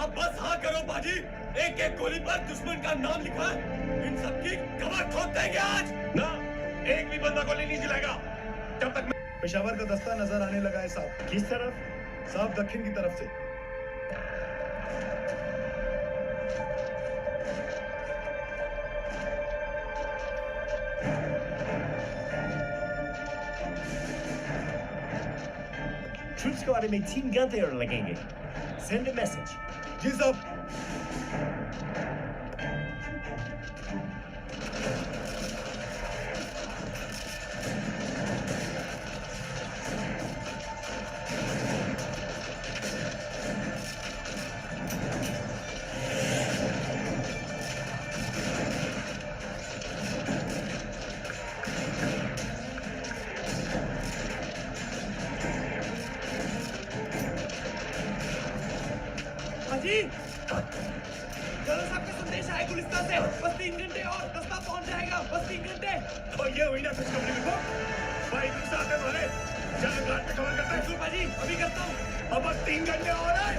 आप बस हाँ करो बाजी। एक एक गोली पर दुश्मन का नाम लिखा है, इन सबकी कमर ठोक देंगे आज। ना, एक भी बंदा गोली नहीं चलाएगा जब तक। पेशावर का दस्ता नजर आने लगा है साहब। किस तरफ? साहब दक्षिण की तरफ से। ट्रूप्स को आने में 3 घंटे और लगेंगे। Send a message. जी साहब। गुलिस्तान से बस 3 घंटे और दस्ता पहुंच जाएगा, बस 3 घंटे। और ये हुई ना खुशखबरी में भाई तुम साथ में मारे चल घाट पे कवर करता है पाजी अभी करता हूँ। अब बस 3 घंटे और है।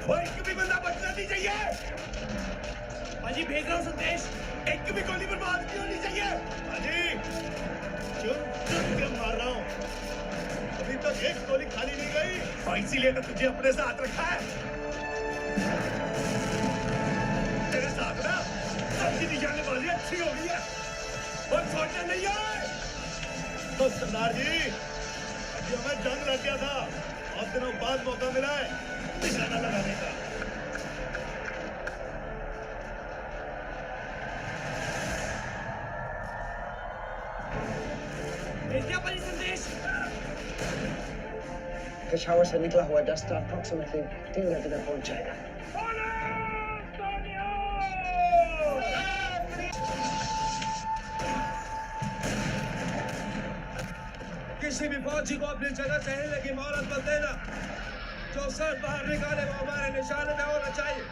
भाई कभी बंदा बचना नहीं चाहिए। पाजी भेज रहा हूँ संदेश। एक भी गोली बर्बाद नहीं होनी चाहिए। हाजी चुप के मार रहा हूँ, अभी तक एक गोली खाली नहीं गई और इसीलिए तो तुझे अपने साथ रखा है। तेरे साथ ना सबकी निशानेबाजी अच्छी हो गई है और छोड़ने नहीं आए। तो सरदार जी अभी हमें जंग लग गया था, बहुत दिनों बाद मौका मिला है निशाना लगाने का। पेशावर से निकला हुआ दस्ता अप्रोक्सीमेटली 3 घंटे तक पहुंच जाएगा। किसी भी फौजी को अपनी जगह से हिलने की मोहलत मत देना। जो सर बाहर निकाले वो हमारे निशाने में होना चाहिए।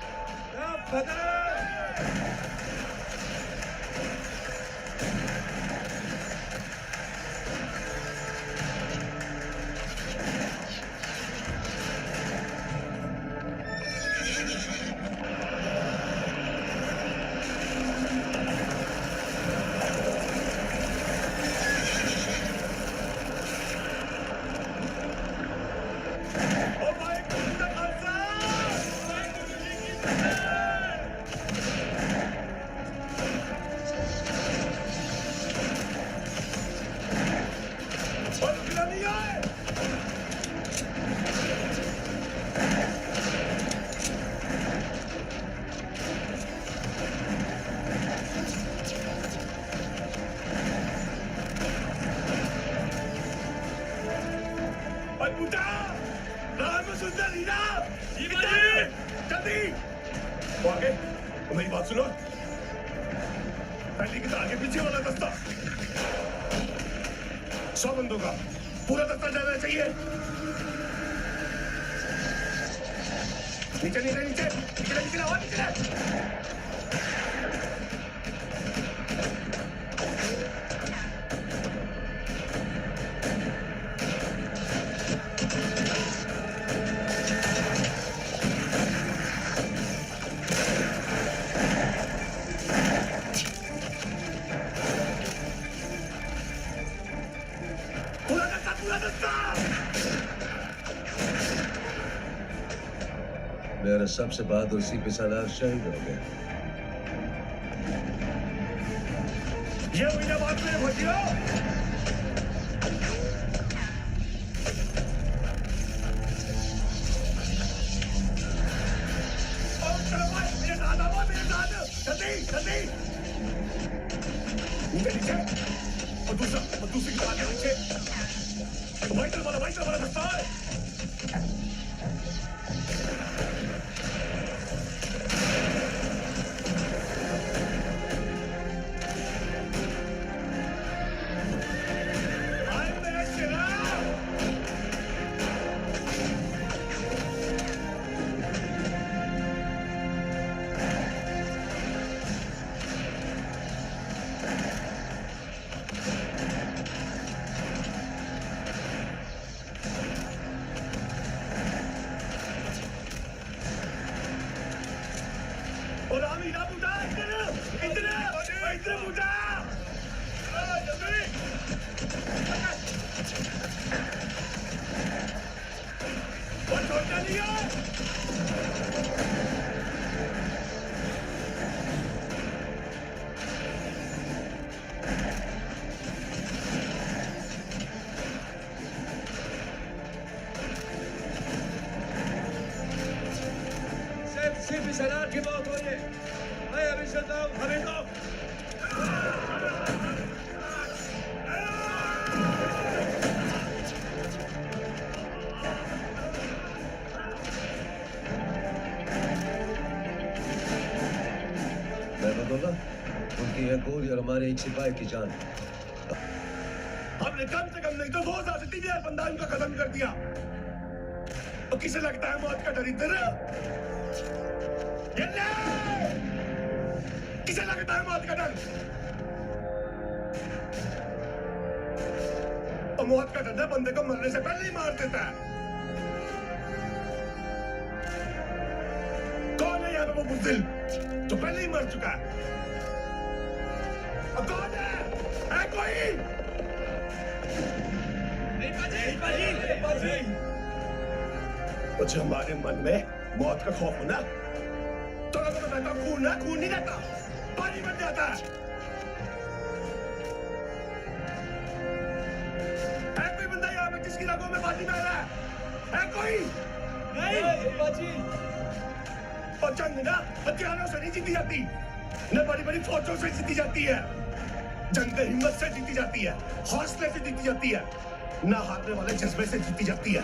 मेरी बात सुनो, पहले की तरह आगे पीछे वाला दस्ता 100 बंदों का पूरा दस्ता जाना चाहिए। नीचे नीचे नीचे निकले निकले और निकले। मेरा सबसे बहादुर सीपी सालार शहीद हो गया। ये हुई ना बात मेरे भतियो। मेरे साथ जल्दी जल्दी नीचे और दूसरी की बात नीचे वाइटल वाला दस्ता है। हमारे एक सिपाही की जान। हमने कम से कम नहीं तो 2000 से 3000 बंदा उनका खत्म कर दिया। तो किसे लगता है मौत का डर इधर? किसे लगता है मौत का डर? और मौत का डर बंदे को मरने से पहले ही मार देता है। कौन है यहाँ पे वो बुज़दिल जो पहले ही मर चुका है? अब कौन है? कोई? कुछ हमारे मन में मौत का खौफ हो ना, तो अगर मैं कहता खून ना, खून नहीं रहता, पानी बन जाता है। कोई बंदा यहाँ पे जिसकी रगों में बाजी बह रहा है कोई? नहीं बाजी। और जंग ना हथियारों से नहीं जीती जाती, न बड़ी बड़ी फौजों से जीती जाती है। जंग हिम्मत से जीती जाती है, हौसले से जीती जाती है, ना हारने वाले जज्बे से जीती जाती है।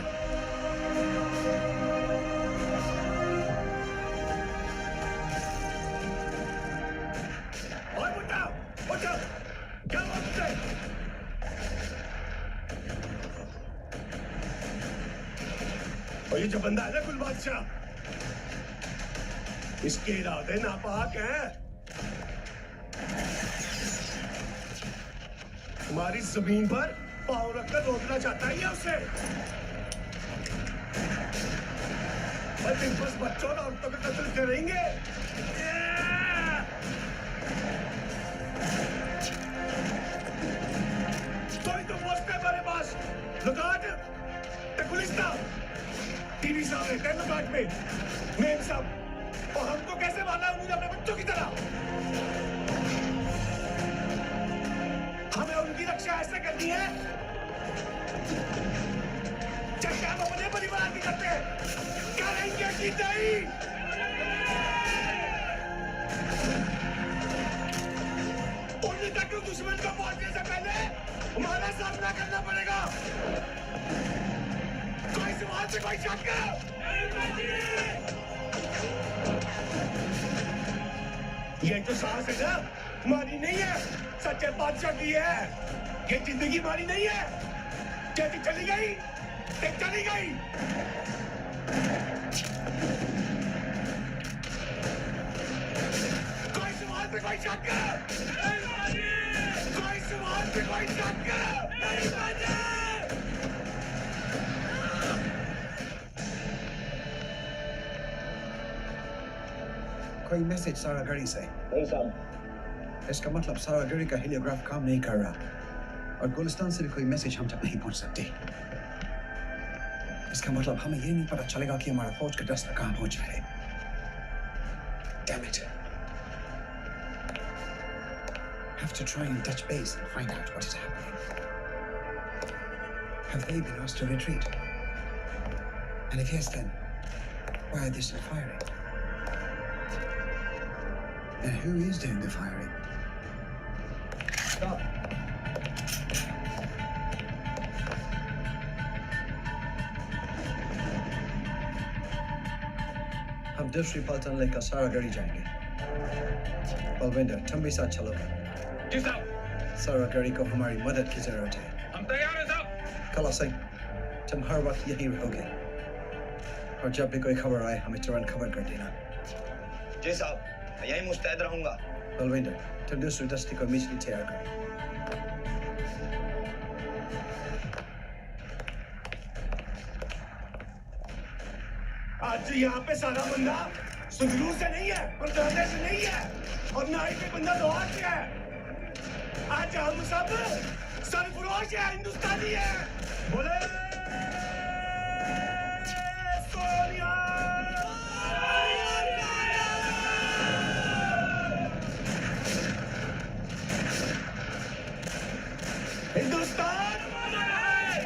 और उठा, क्या बात है? और ये जो बंदा है ना गुल बादशाह, इसके इरादे नापाक हैं। हमारी जमीन पर पांव रखकर रोकना चाहता है उसे। और बस बच्चों और औरतों का कत्ल करेंगे। कोई तो पोस्ट है हमारे पास, लुकाट, गुलिस्तान, टीवी साहब रहते हैं लुकाट में, मेम साहब, और हमको कैसे मारना है अपने बच्चों की तरह? हमें उनकी रक्षा ऐसे करनी है जैसे हम अपने परिवार की करते हैं। करेंगे कि नहीं? उन्हीं तक दुश्मन को पहुंचने से पहले हमारा सामना करना पड़ेगा। कोई सवाल से कोई शक ये तो साहस है ना, हमारी नहीं है, सच्चे बादशाह की है। ये जिंदगी हमारी नहीं है। जैसी चली गई चली गई। कोई सवाल पे कोई शक, कोई सवाल पे कोई शक नहीं बाजी। कोई मैसेज सारा गढ़ी से? नहीं साहब। इसका मतलब सारा गढ़ी का हेलियोग्राफ काम नहीं कर रहा और गुलिस्तान से भी कोई मैसेज हम तक नहीं पहुंच सकती। इसका मतलब हमें ये नहीं पता चलेगा कि हमारा फौज का दस्ता कहां पहुंचा है। Damn it. Have to try and touch base and find out what is happening. Have they been asked to retreat? And if yes, then why are they still firing? And who is doing the firing? Stop. हम दूसरी पलटन लेकर सारा गढ़ी जाएंगे। बलविंदर, तुम भी साथ चलोगे? जी साहब। सारा गढ़ी को हमारी मदद की जरूरत है। हम तैयार हैं साहब। कला सिंह, तुम हर वक्त यहीं रहोगे और जब भी कोई खबर आए हमें तुरंत खबर कर देना। जी साहब, मैं यहीं मुस्तैद रहूंगा। बलविंदर, तुम दूसरी दस्ते को मिचली तैयार करो। आज यहाँ पे सारा बंदा सुधरू से नहीं है, परदाने से नहीं है, और ना ही कोई बंदा लोहार से है। आज हम सब सरफरोश है, हिंदुस्तानी है। बोले सोनिया। हिंदुस्तान हमारा है।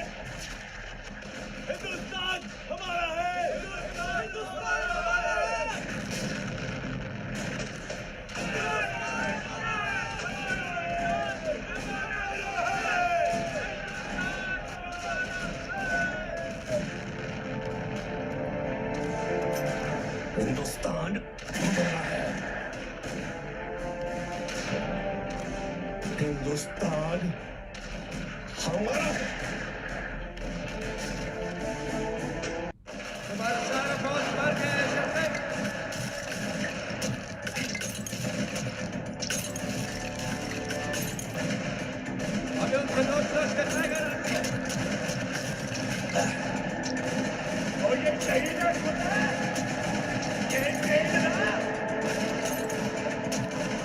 हिंदुस्तान हमारा है। हिंदुस्तान हमारा तुम्हारा सारा फौज मर गया है शक्ति। अभी उनसे दो फ्लश करना है। और ये शहीद है, ये शहीद है।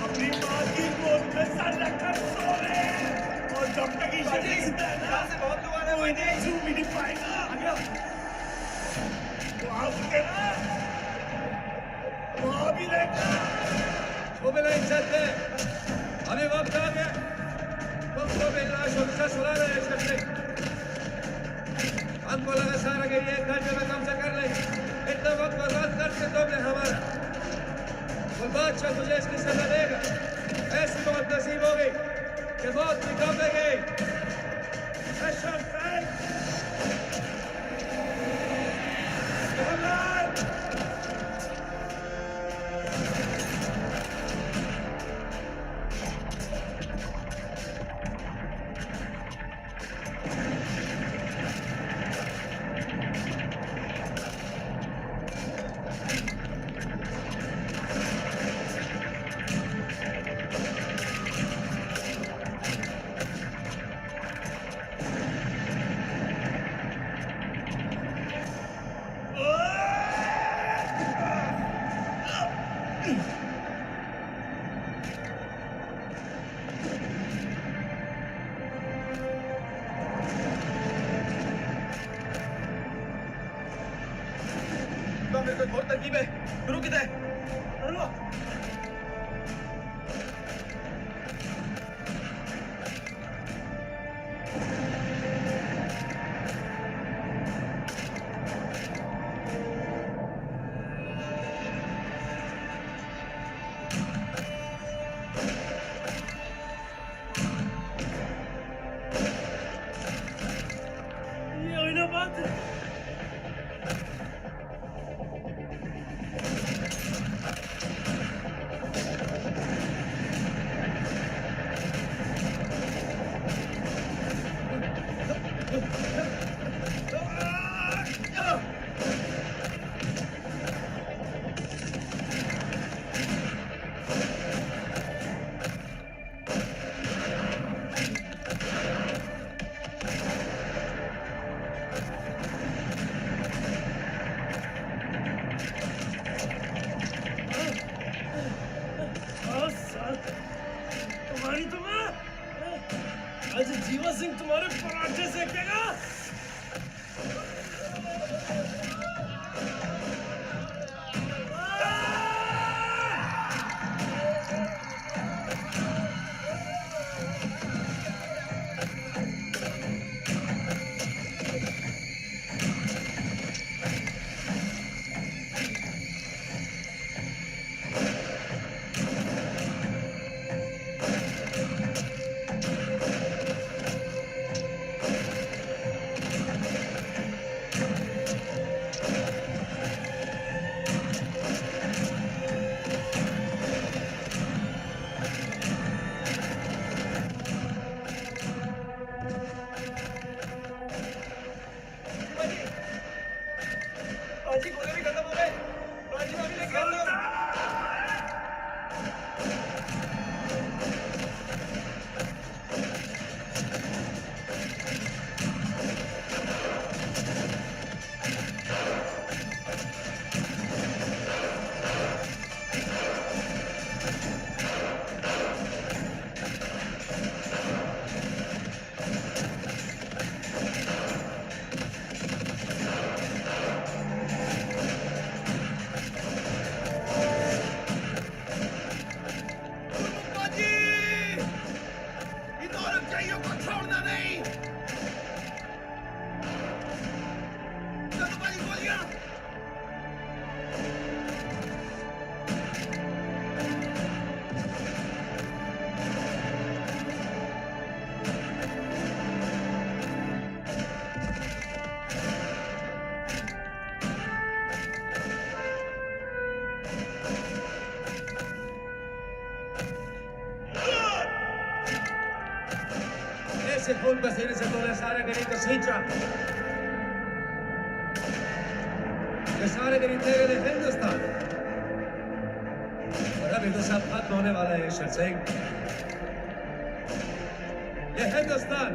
अपनी माँ की गोद में सर रखकर सो रहे हैं। और जब तक ये शहीद जिंदा है ना, बहुत लोग आ रहे हैं, वो इन्हें छू भी नहीं पाएगा। वो आपके ना, वो आ भी लेगा। वो भी नहीं चलते। अभी वक्त आ गया। वक्त को भी लाश और सुना रहे हैं शक्ति। हमको लगा सारा कि ये 1 घंटे में कब्जा कर ले। इतना वक्त बर्बाद करके तुमने हमारा। वो बादशाह तुझे इसकी सजा देगा। ऐसी मौत नसीब होगी कि मौत भी कम लगेगी। और तरकीब है। शुरू कितना है? ये हुई ना बात। तुम्हारी तो मैं आज जीवा सिंह तुम्हारे पराठे सेकेगा। बाजी गोले भी खत्म हो गए। बाजी भाभी लेके आ लो। ऐसे खून पसीने से तूने सारे गरीब को सींचा। ये सारे गरीब तेरे लिए हिंदुस्तान, और अभी तो सब खत्म होने वाला है ईश्वर सिंह। ये हिंदुस्तान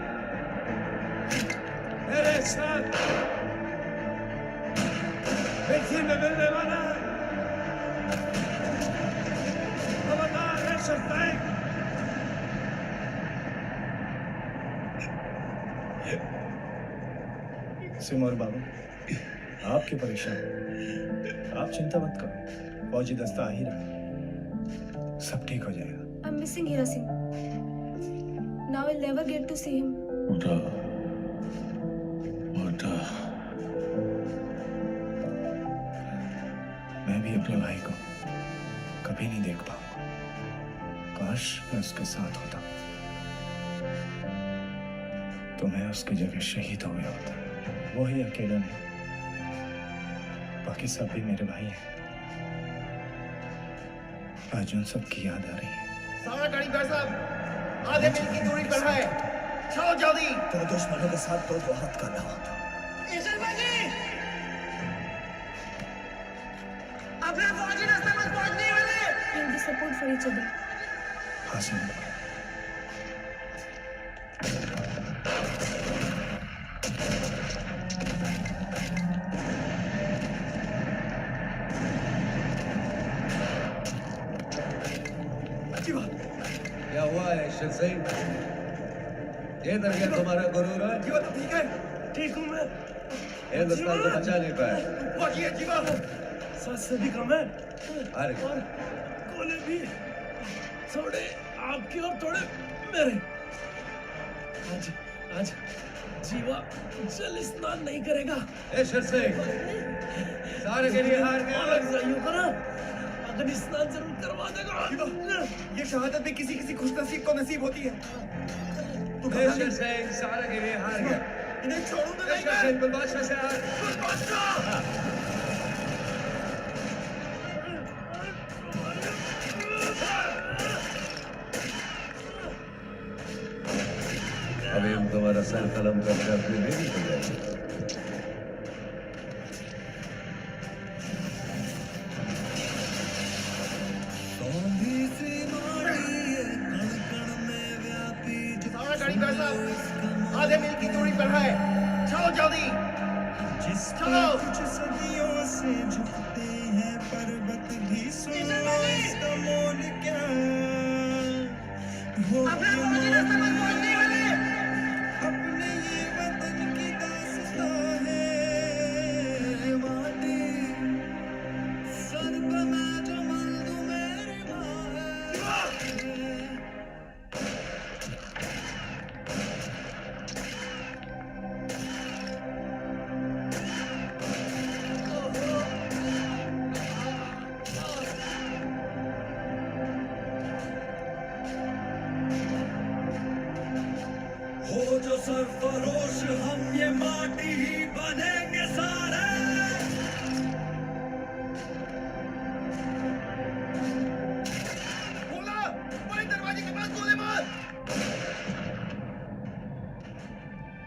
मेरे साथ मिट्टी में मिलने वाला है। खबरदार ईश्वर सिंह। सिमोर बाबू, आप क्यों परेशान? आप चिंता मत करो, फौजी दस्ता आ ही रहा है, सब ठीक हो जाएगा। I'm missing Hira Singh. Now I'll never get to see him. बेटा, बेटा, मैं भी अपने भाई को कभी नहीं देख पाऊंगा। काश मैं उसके साथ होता, तो मैं उसकी जगह शहीद हो गया होता। वो ही अकेला नहीं, बाकी सब भी मेरे भाई हैं। आज उन सब की याद आ रही है। सारा गाड़ी भाई साहब आधे मील की दूरी पर है, चलो जल्दी। तो दुश्मनों के साथ तो बहुत करना होता। अपने फौजी रास्ते में पहुंचने वाले। We'll be support for each other. हाँ सिमोर। क्या हुआ है ईश्वर सिंह? ये दर गया तुम्हारा गुरूर है? जीवा तो ठीक है, ठीक हूँ मैं। हिंदुस्तान को बचा नहीं पाया। फौजी है जीवा, सांस से भी कम है। अरे और गोले भी थोड़े आपके और थोड़े मेरे। आज आज जीवा जल स्नान नहीं करेगा। ईश्वर सिंह, सारे के लिए हार गए। को ना अग्नि स्नान जरूर करवा देगा। ये शहादत भी किसी किसी खुशनसीब को नसीब होती है। ईश्वर सिंह सारे के लिए हार गया। इन्हें छोड़ूंगा नहीं ईश्वर सिंह गुलबादशाह से हार। अभी हम तुम्हारा सर कलम करके अपनी बेटी को जाएंगे। सारा गाड़ी भाई साहब आधे मील की दूरी पर है, चलो जल्दी। चलो। कुछ सदियों से झुकते हैं पर्वत भी, सुनो इसका मोल क्या हो। अपने फौजी रास्ते में पहुंचने वाले। अपने ये वतन की दास्तां है माटी, सर पे मैं जमल दूं मेरी माँ है। हो जो सरफरोश हम ये माटी ही बनेंगे सारे। बोला, बड़े दरवाजे के पास गोले मार।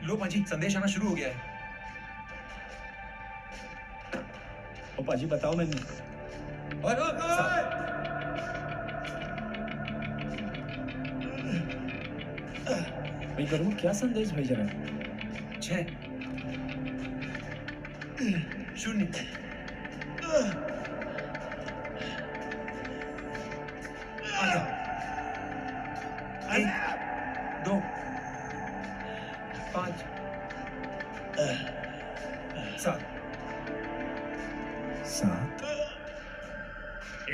लो पाजी, संदेश आना शुरू हो गया है। ओ पाजी बताओ मैंने। भाई गरुड़ क्या संदेश भेज रहा है? 6 0 1 2 5 7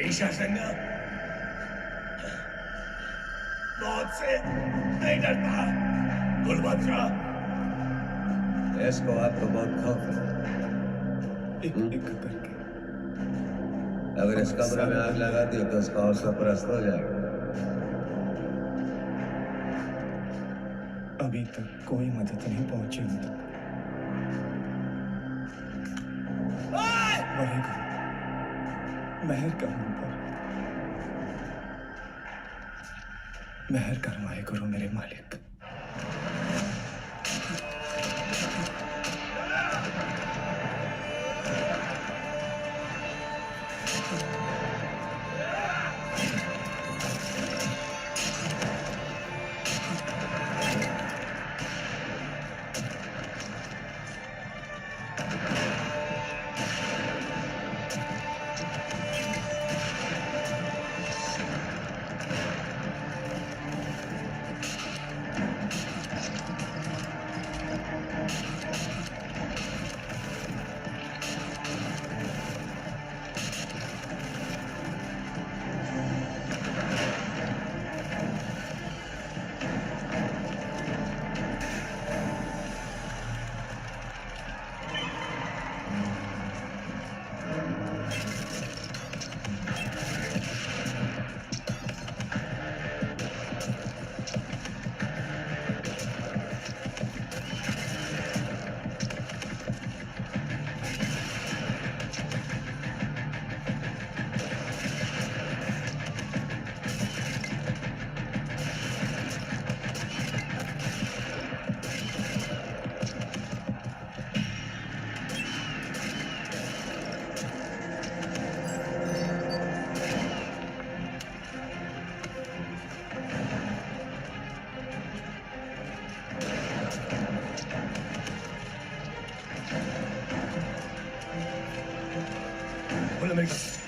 ईशा सिंह मौत से नहीं डरता। गुलबादशाह, इसको आपको बहुत खौफ है। एक करके अगर इस कमरे में आग लगा दी तो इसका हौसला परस्त हो जाएगा। अभी तक कोई मदद नहीं पहुंची उन तक। वाहेगुरु, मेहर कर उन पर, मेहर कर वाहेगुरु मेरे मालिक। चलेगा।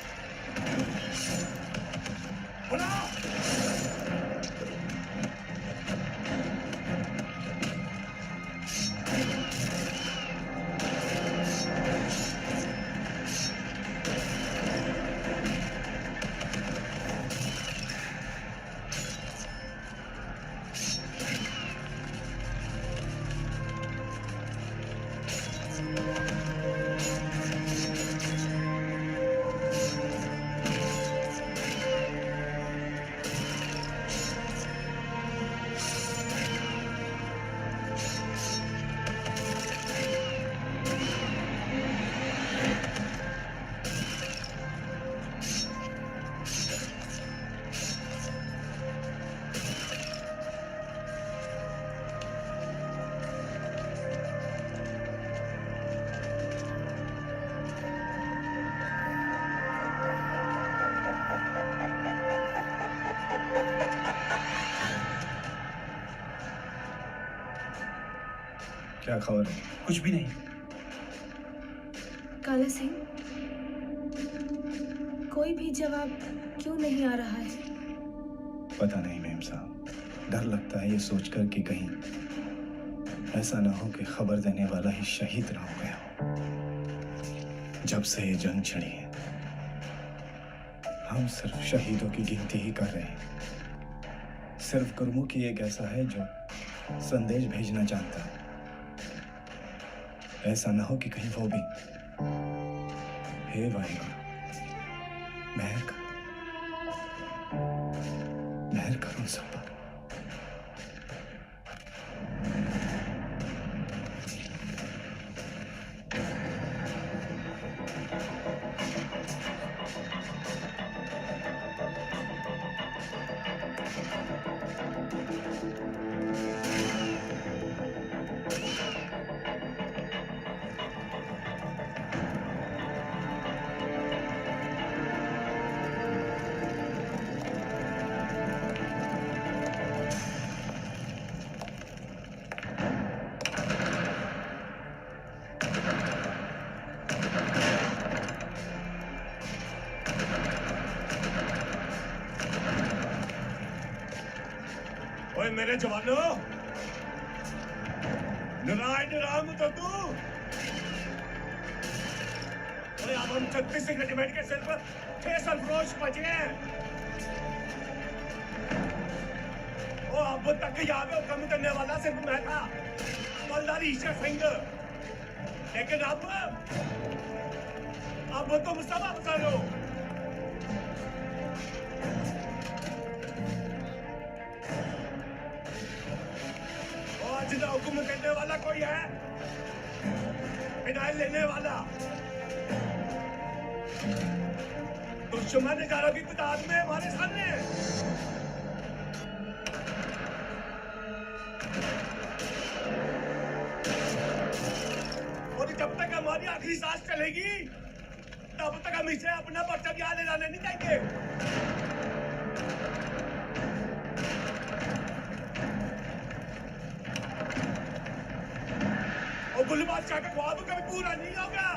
क्या खबर है? कुछ भी नहीं। काला सिंह, कोई भी जवाब क्यों नहीं आ रहा है? पता नहीं मेम साहब, डर लगता है ये सोचकर कि कहीं ऐसा ना हो कि खबर देने वाला ही शहीद ना हो गया हो। जब से ये जंग छिड़ी है हम सिर्फ शहीदों की गिनती ही कर रहे हैं। सिर्फ गुरमुखी एक ऐसा है जो संदेश भेजना चाहता है। ऐसा ना हो कि कहीं वो भी। हे वाहिगुरु, मेहर करो उन सब पर। ओए मेरे जवानों, नारायण राम तो तू। ओए अब हम 36 रेजिमेंट के सिर पर 6 सरफरोश बचे हैं। ओ अब तक यहाँ पे हुक्म करने वाला सिर्फ मैं था, मलदारी ईश्वर सिंह। लेकिन अब तुम सब अफसर हो। हुक्म करने वाला कोई है? फिनाइल लेने वाला? दुश्मन हजारों की तादाद में हमारे सामने। और जब तक हमारी आखिरी सांस चलेगी तब तक हम इसे अपना पर्चा याद दिलाने नहीं देंगे। गुल बादशाह का ख्वाब कभी पूरा नहीं होगा।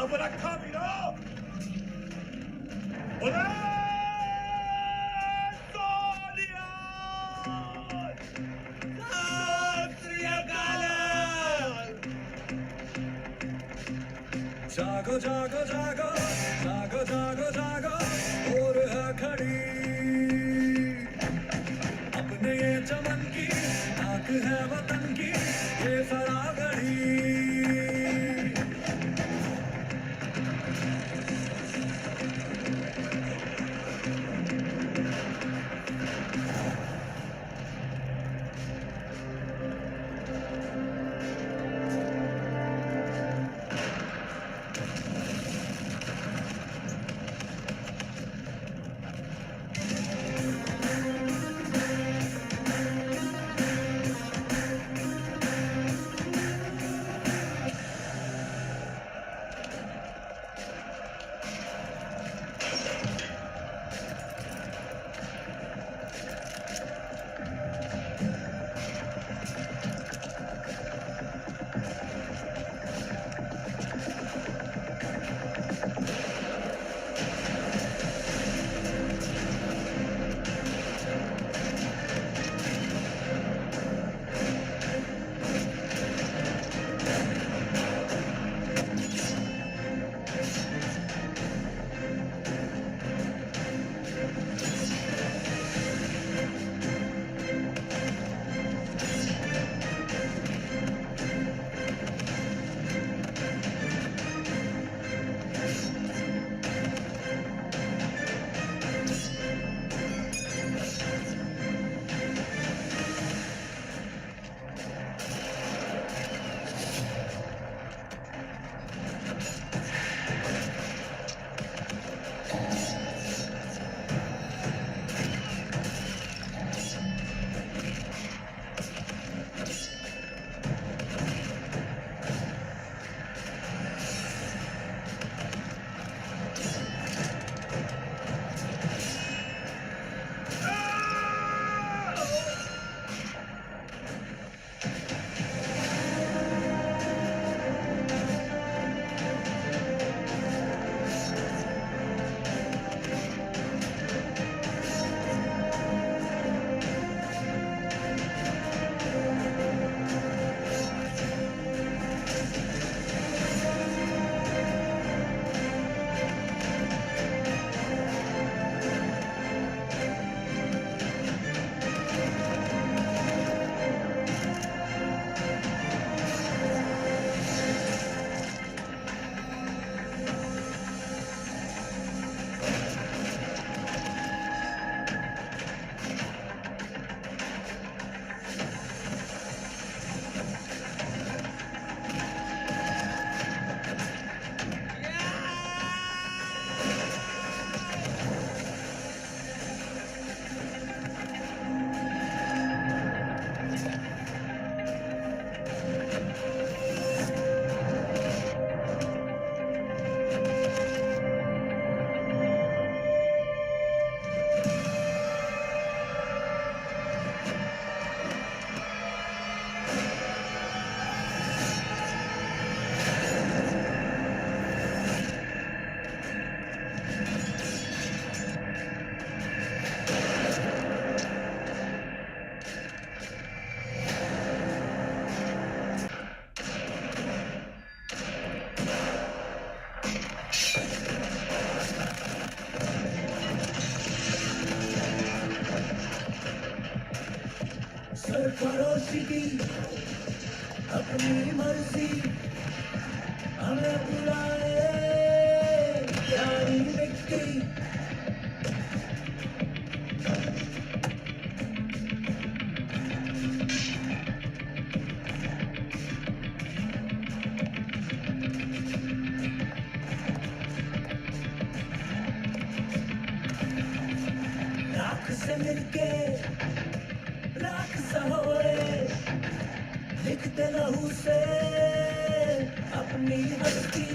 अब रखा वीरो, जागो जागो जागो जागो जागो जागो और है खड़ी अपने ये चमन की आंख है वतन की ये फरागड़ी। की अपनी मर्जी हमें बुलाए यारी मिट्टी राख से मिलके राख सहोरे लिखते लहू से अपनी हस्ती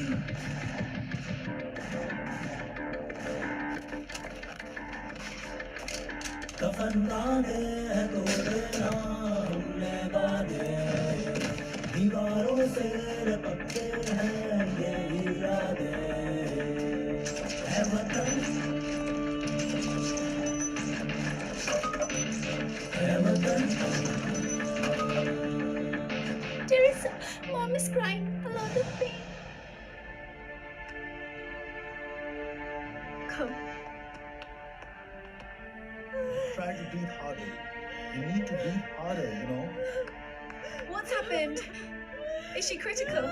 कफन बांधे है तोड़े ना हमने बांधे दीवारों से लपकते हैं ये इरादे है वतन है वतन Teresa, Mom is crying a lot of pain. Come. Try to breathe harder. You need to breathe harder, you know. What's happened? Is she critical?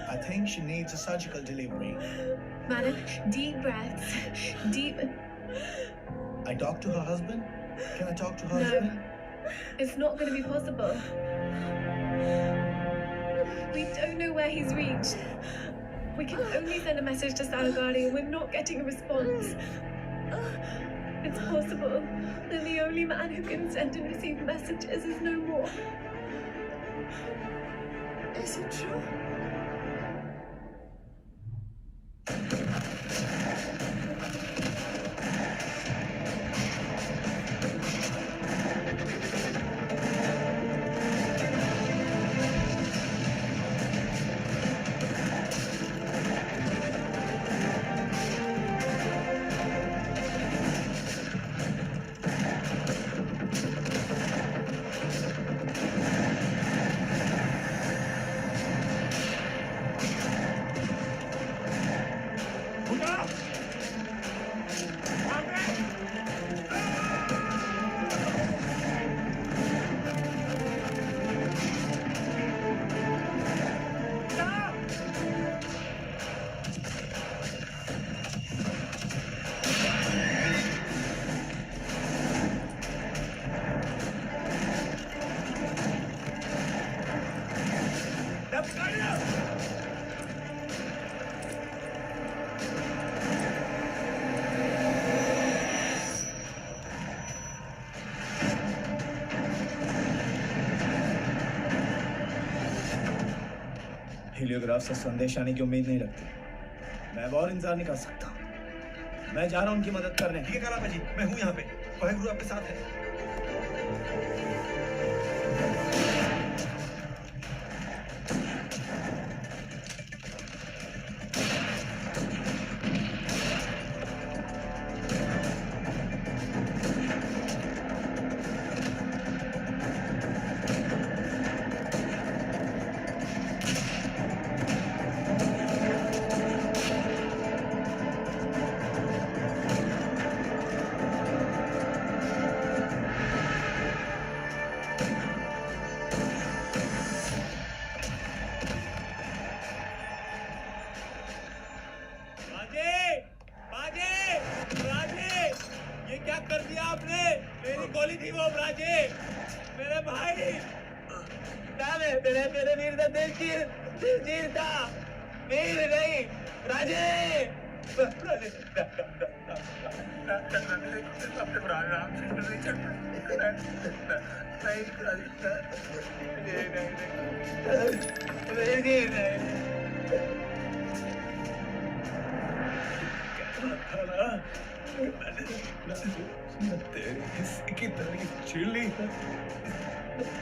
I think she needs a surgical delivery. Madam, deep breaths. Deep. I talked to her husband. Can I talk to her No. husband? It's not going to be possible. We don't know where he's reached. We can only send a message to Salagari and we're not getting a response. It's possible that the only man who can send and receive messages is no more. Is it true? हेलियोग्राफ से संदेश आने की उम्मीद नहीं रखती। मैं अब और इंतजार नहीं कर सकता। मैं जा रहा हूँ उनकी मदद करने। ठीक है कालापा जी, मैं हूँ यहाँ पे। वाहेगुरु आपके साथ है। तेरे हिस्से की तारीफ छीन ली है।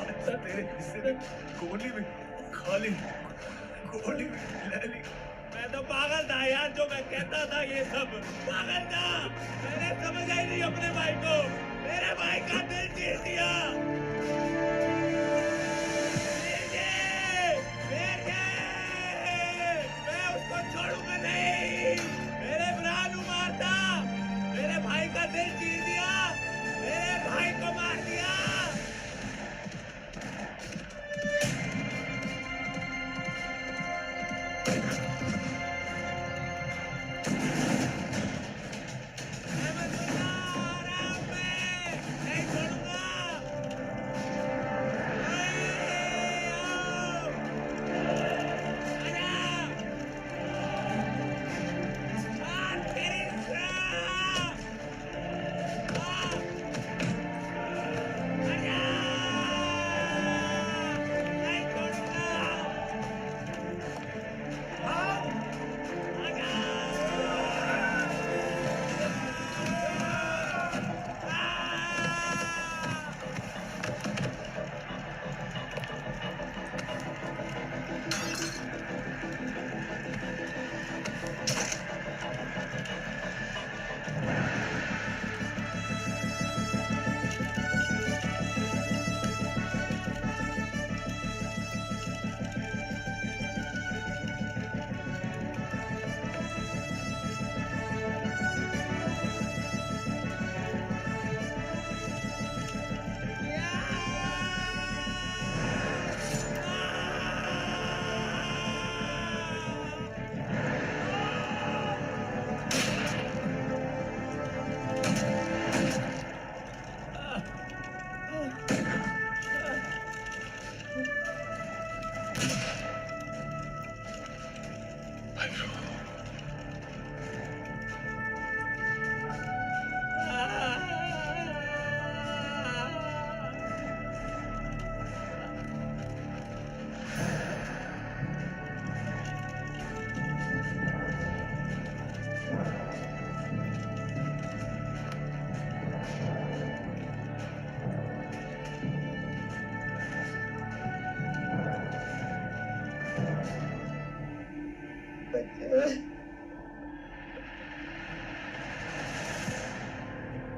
अच्छा तेरे हिस्से ने गोली में खाली गोली में ले ली। मैं तो पागल था यार, जो मैं कहता था ये सब पागल था। मैंने समझा ही नहीं अपने भाई को। मेरे भाई का दिल जीत दिया। मैं उसको छोड़ूंगा नहीं। मेरे ब्रानू मारता, मेरे भाई का दिल जीत दिया, मेरे भाई को मार दिया।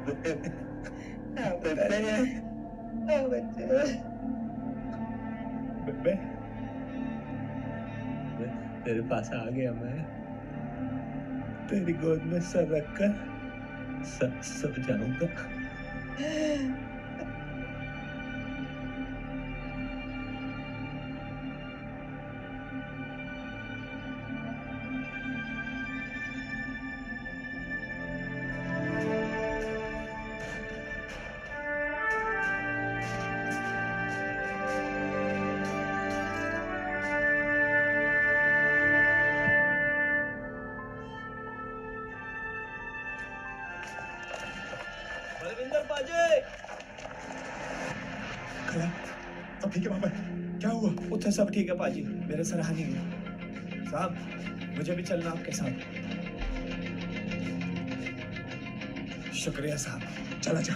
मैं तेरे पास आ गया। मैं तेरी गोद में सर रखकर सो जाऊंगा। बलविंदर पाजे। सब ठीक है पापा? क्या हुआ? उठे सब ठीक है पाजी, मेरे सराहनी है। साहब मुझे भी चलना आपके साथ। शुक्रिया साहब, चला जा।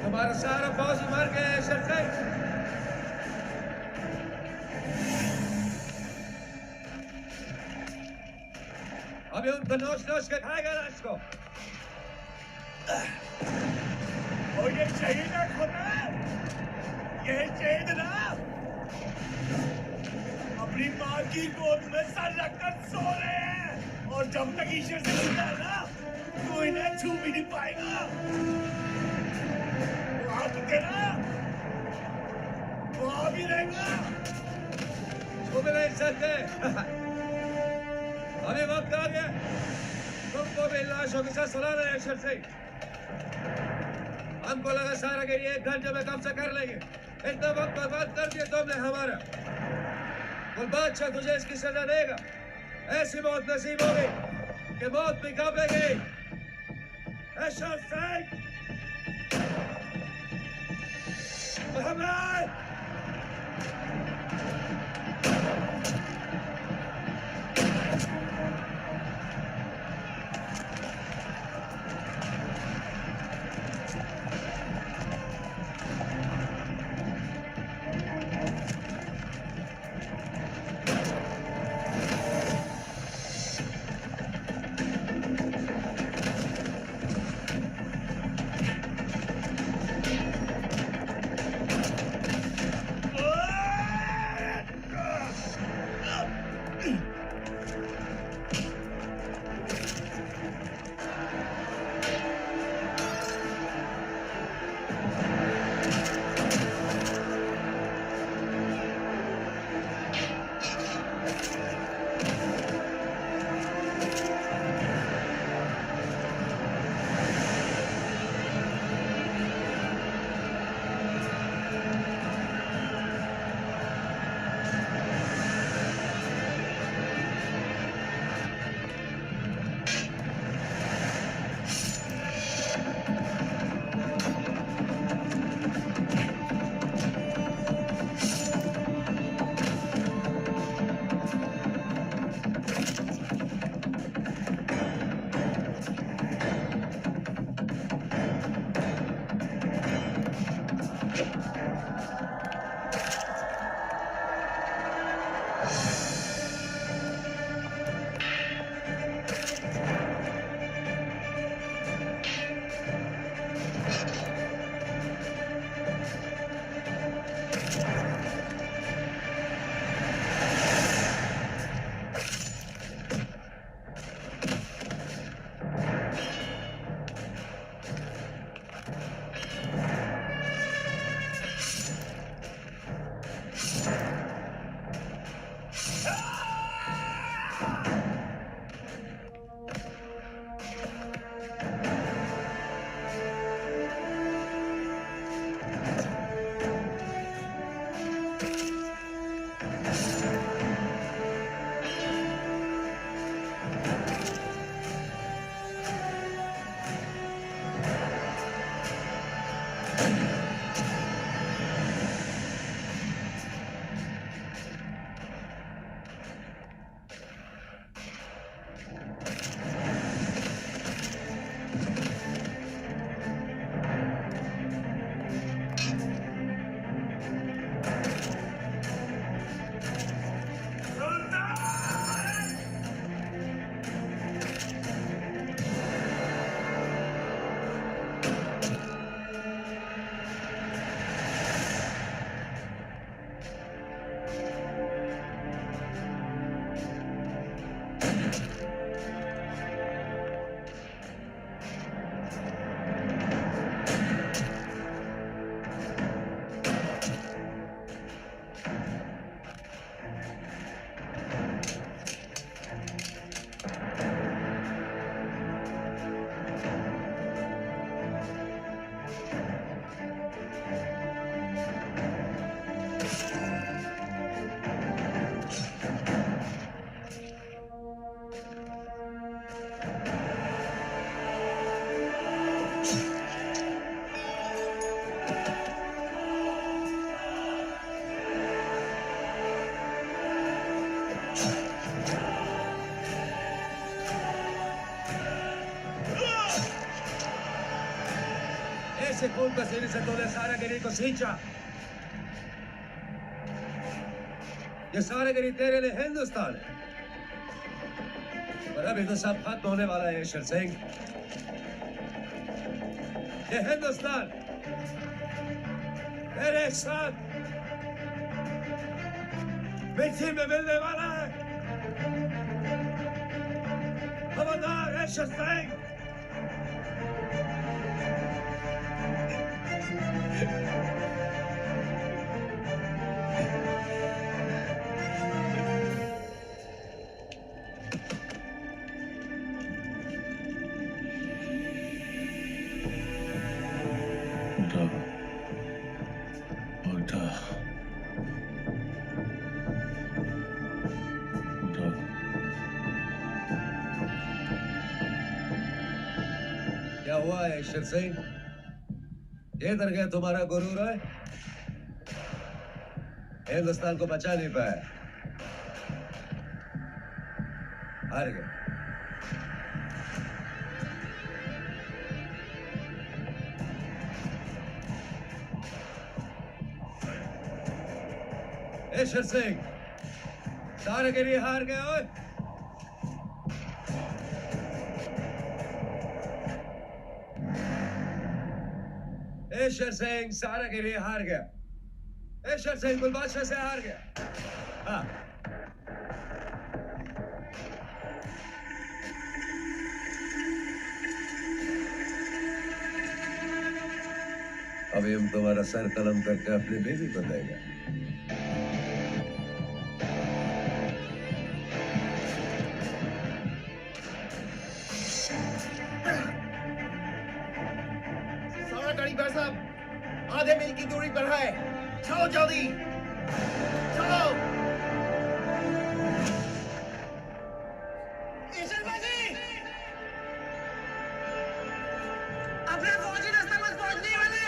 हमारा सारा फौजी मर गया है सरकार। अभी उनको नोच नोच के खाएगा लाश को। और ये शहीद है खुदा, ये शहीद ना अपनी माँ की गोद में सर रखकर सो रहे हैं, और जब तक ईश्वर से जुड़ा है ना तो इन्हें छू भी नहीं पाएगा। वो आप तेरा वो आ भी रहेगा। छू भी नहीं सकते। अभी वक्त आ गया तुमको भी लाशों के साथ सुलाना है अक्षर से। हमको लगा सारा के लिए 1 घंटे में कब्जा कर लेंगे, इतना वक्त बर्बाद कर दिया तुमने हमारा। कुल बादशाह तुझे इसकी सजा देगा। ऐसी मौत नसीब होगी कि मौत भी कांपेगी। अक्षर सिंह मोहम्मद ऐसे खून पसीने से तूने सारागिरी को सींचा। ये सारागिरी तेरे लिए हिंदुस्तान है, पर अभी तो सब खत्म होने वाला है ईश्वर सिंह। ये हिंदुस्तान तेरे साथ मिट्टी में मिलने वाला है। खबरदार ईश्वर सिंह। क्या हुआ है ईश्वर सिंह? ये दरगाह तुम्हारा गुरूर है? हिंदुस्तान को बचा नहीं पाया, हार गए। ईश्वर सिंह, सारागिरी हार गए हो। ईश्वर सिंह सारागिरी हार गया। ईश्वर सिंह गुलबादशाह से हार गया। हाँ, अभी हम तुम्हारा सर कलम करके अपनी बेबी को देंगे। आधे मील की दूरी पर है, चलो जल्दी चलो। ईश्वर भाई जी, अपने फौजी रास्ते में पहुंचने वाले।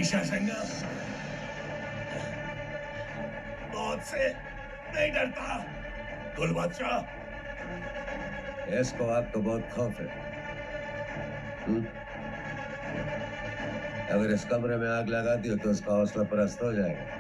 ईशा सिंह मौत से नहीं डरता गुलबादशाह। इसको आपको बहुत खौफ है। अगर इस कमरे में आग लगा दी तो उसका हौसला परस्त हो जाएगा।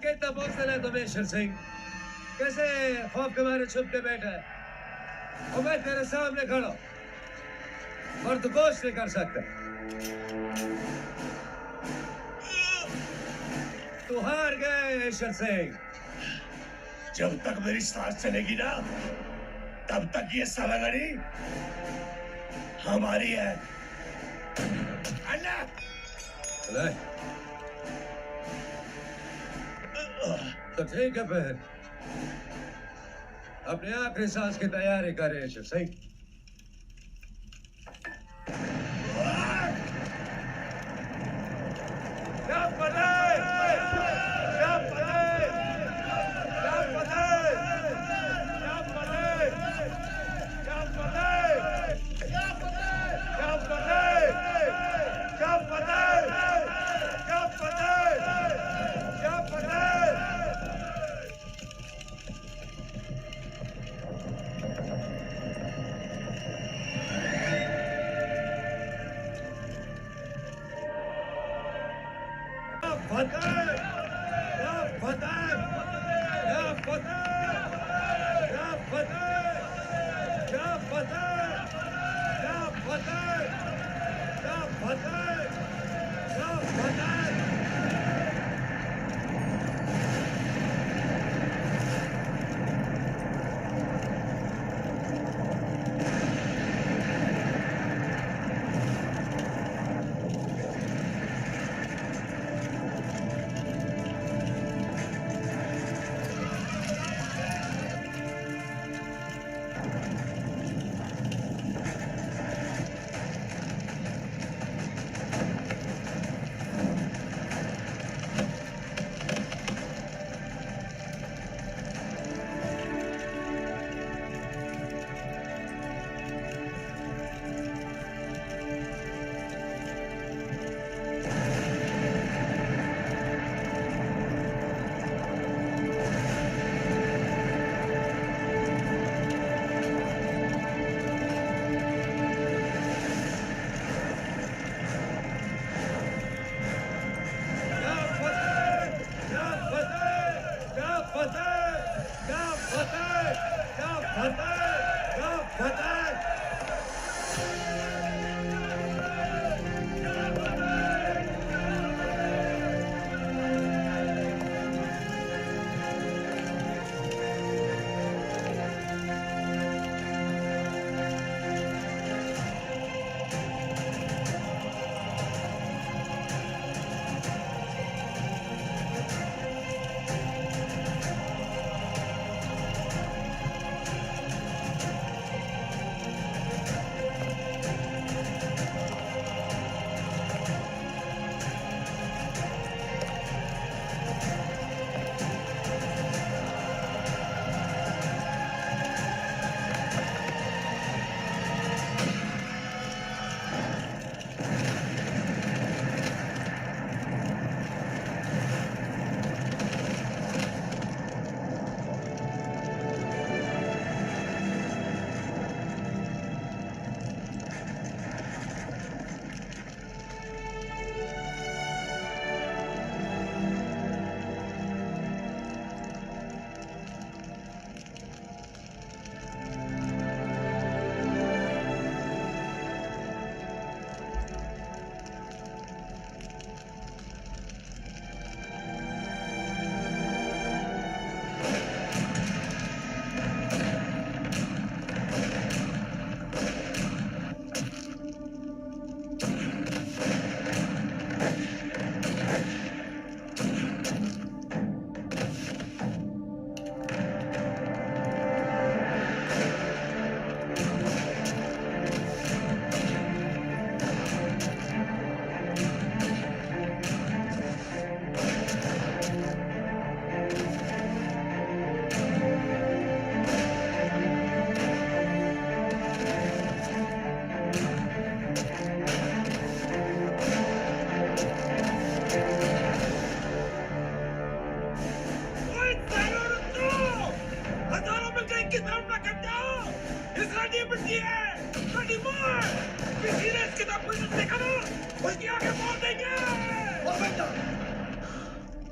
कितना पहुंचना है तुम्हें ईश्वर सिंह? कैसे खौफ के मारे छुप के बैठा है? और मैं तेरे सामने खड़ा और तू कुछ नहीं कर सकता। महेश्वर सिंह। जब तक मेरी सांस चलेगी ना, तब तक ये सारागढ़ी हमारी है। अल्लाह। तो ठीक है फिर, अपने आखिरी सांस की तैयारी करें Shiv Singh.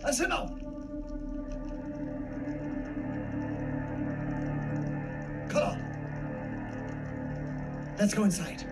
Listen up. Come on. Let's go inside.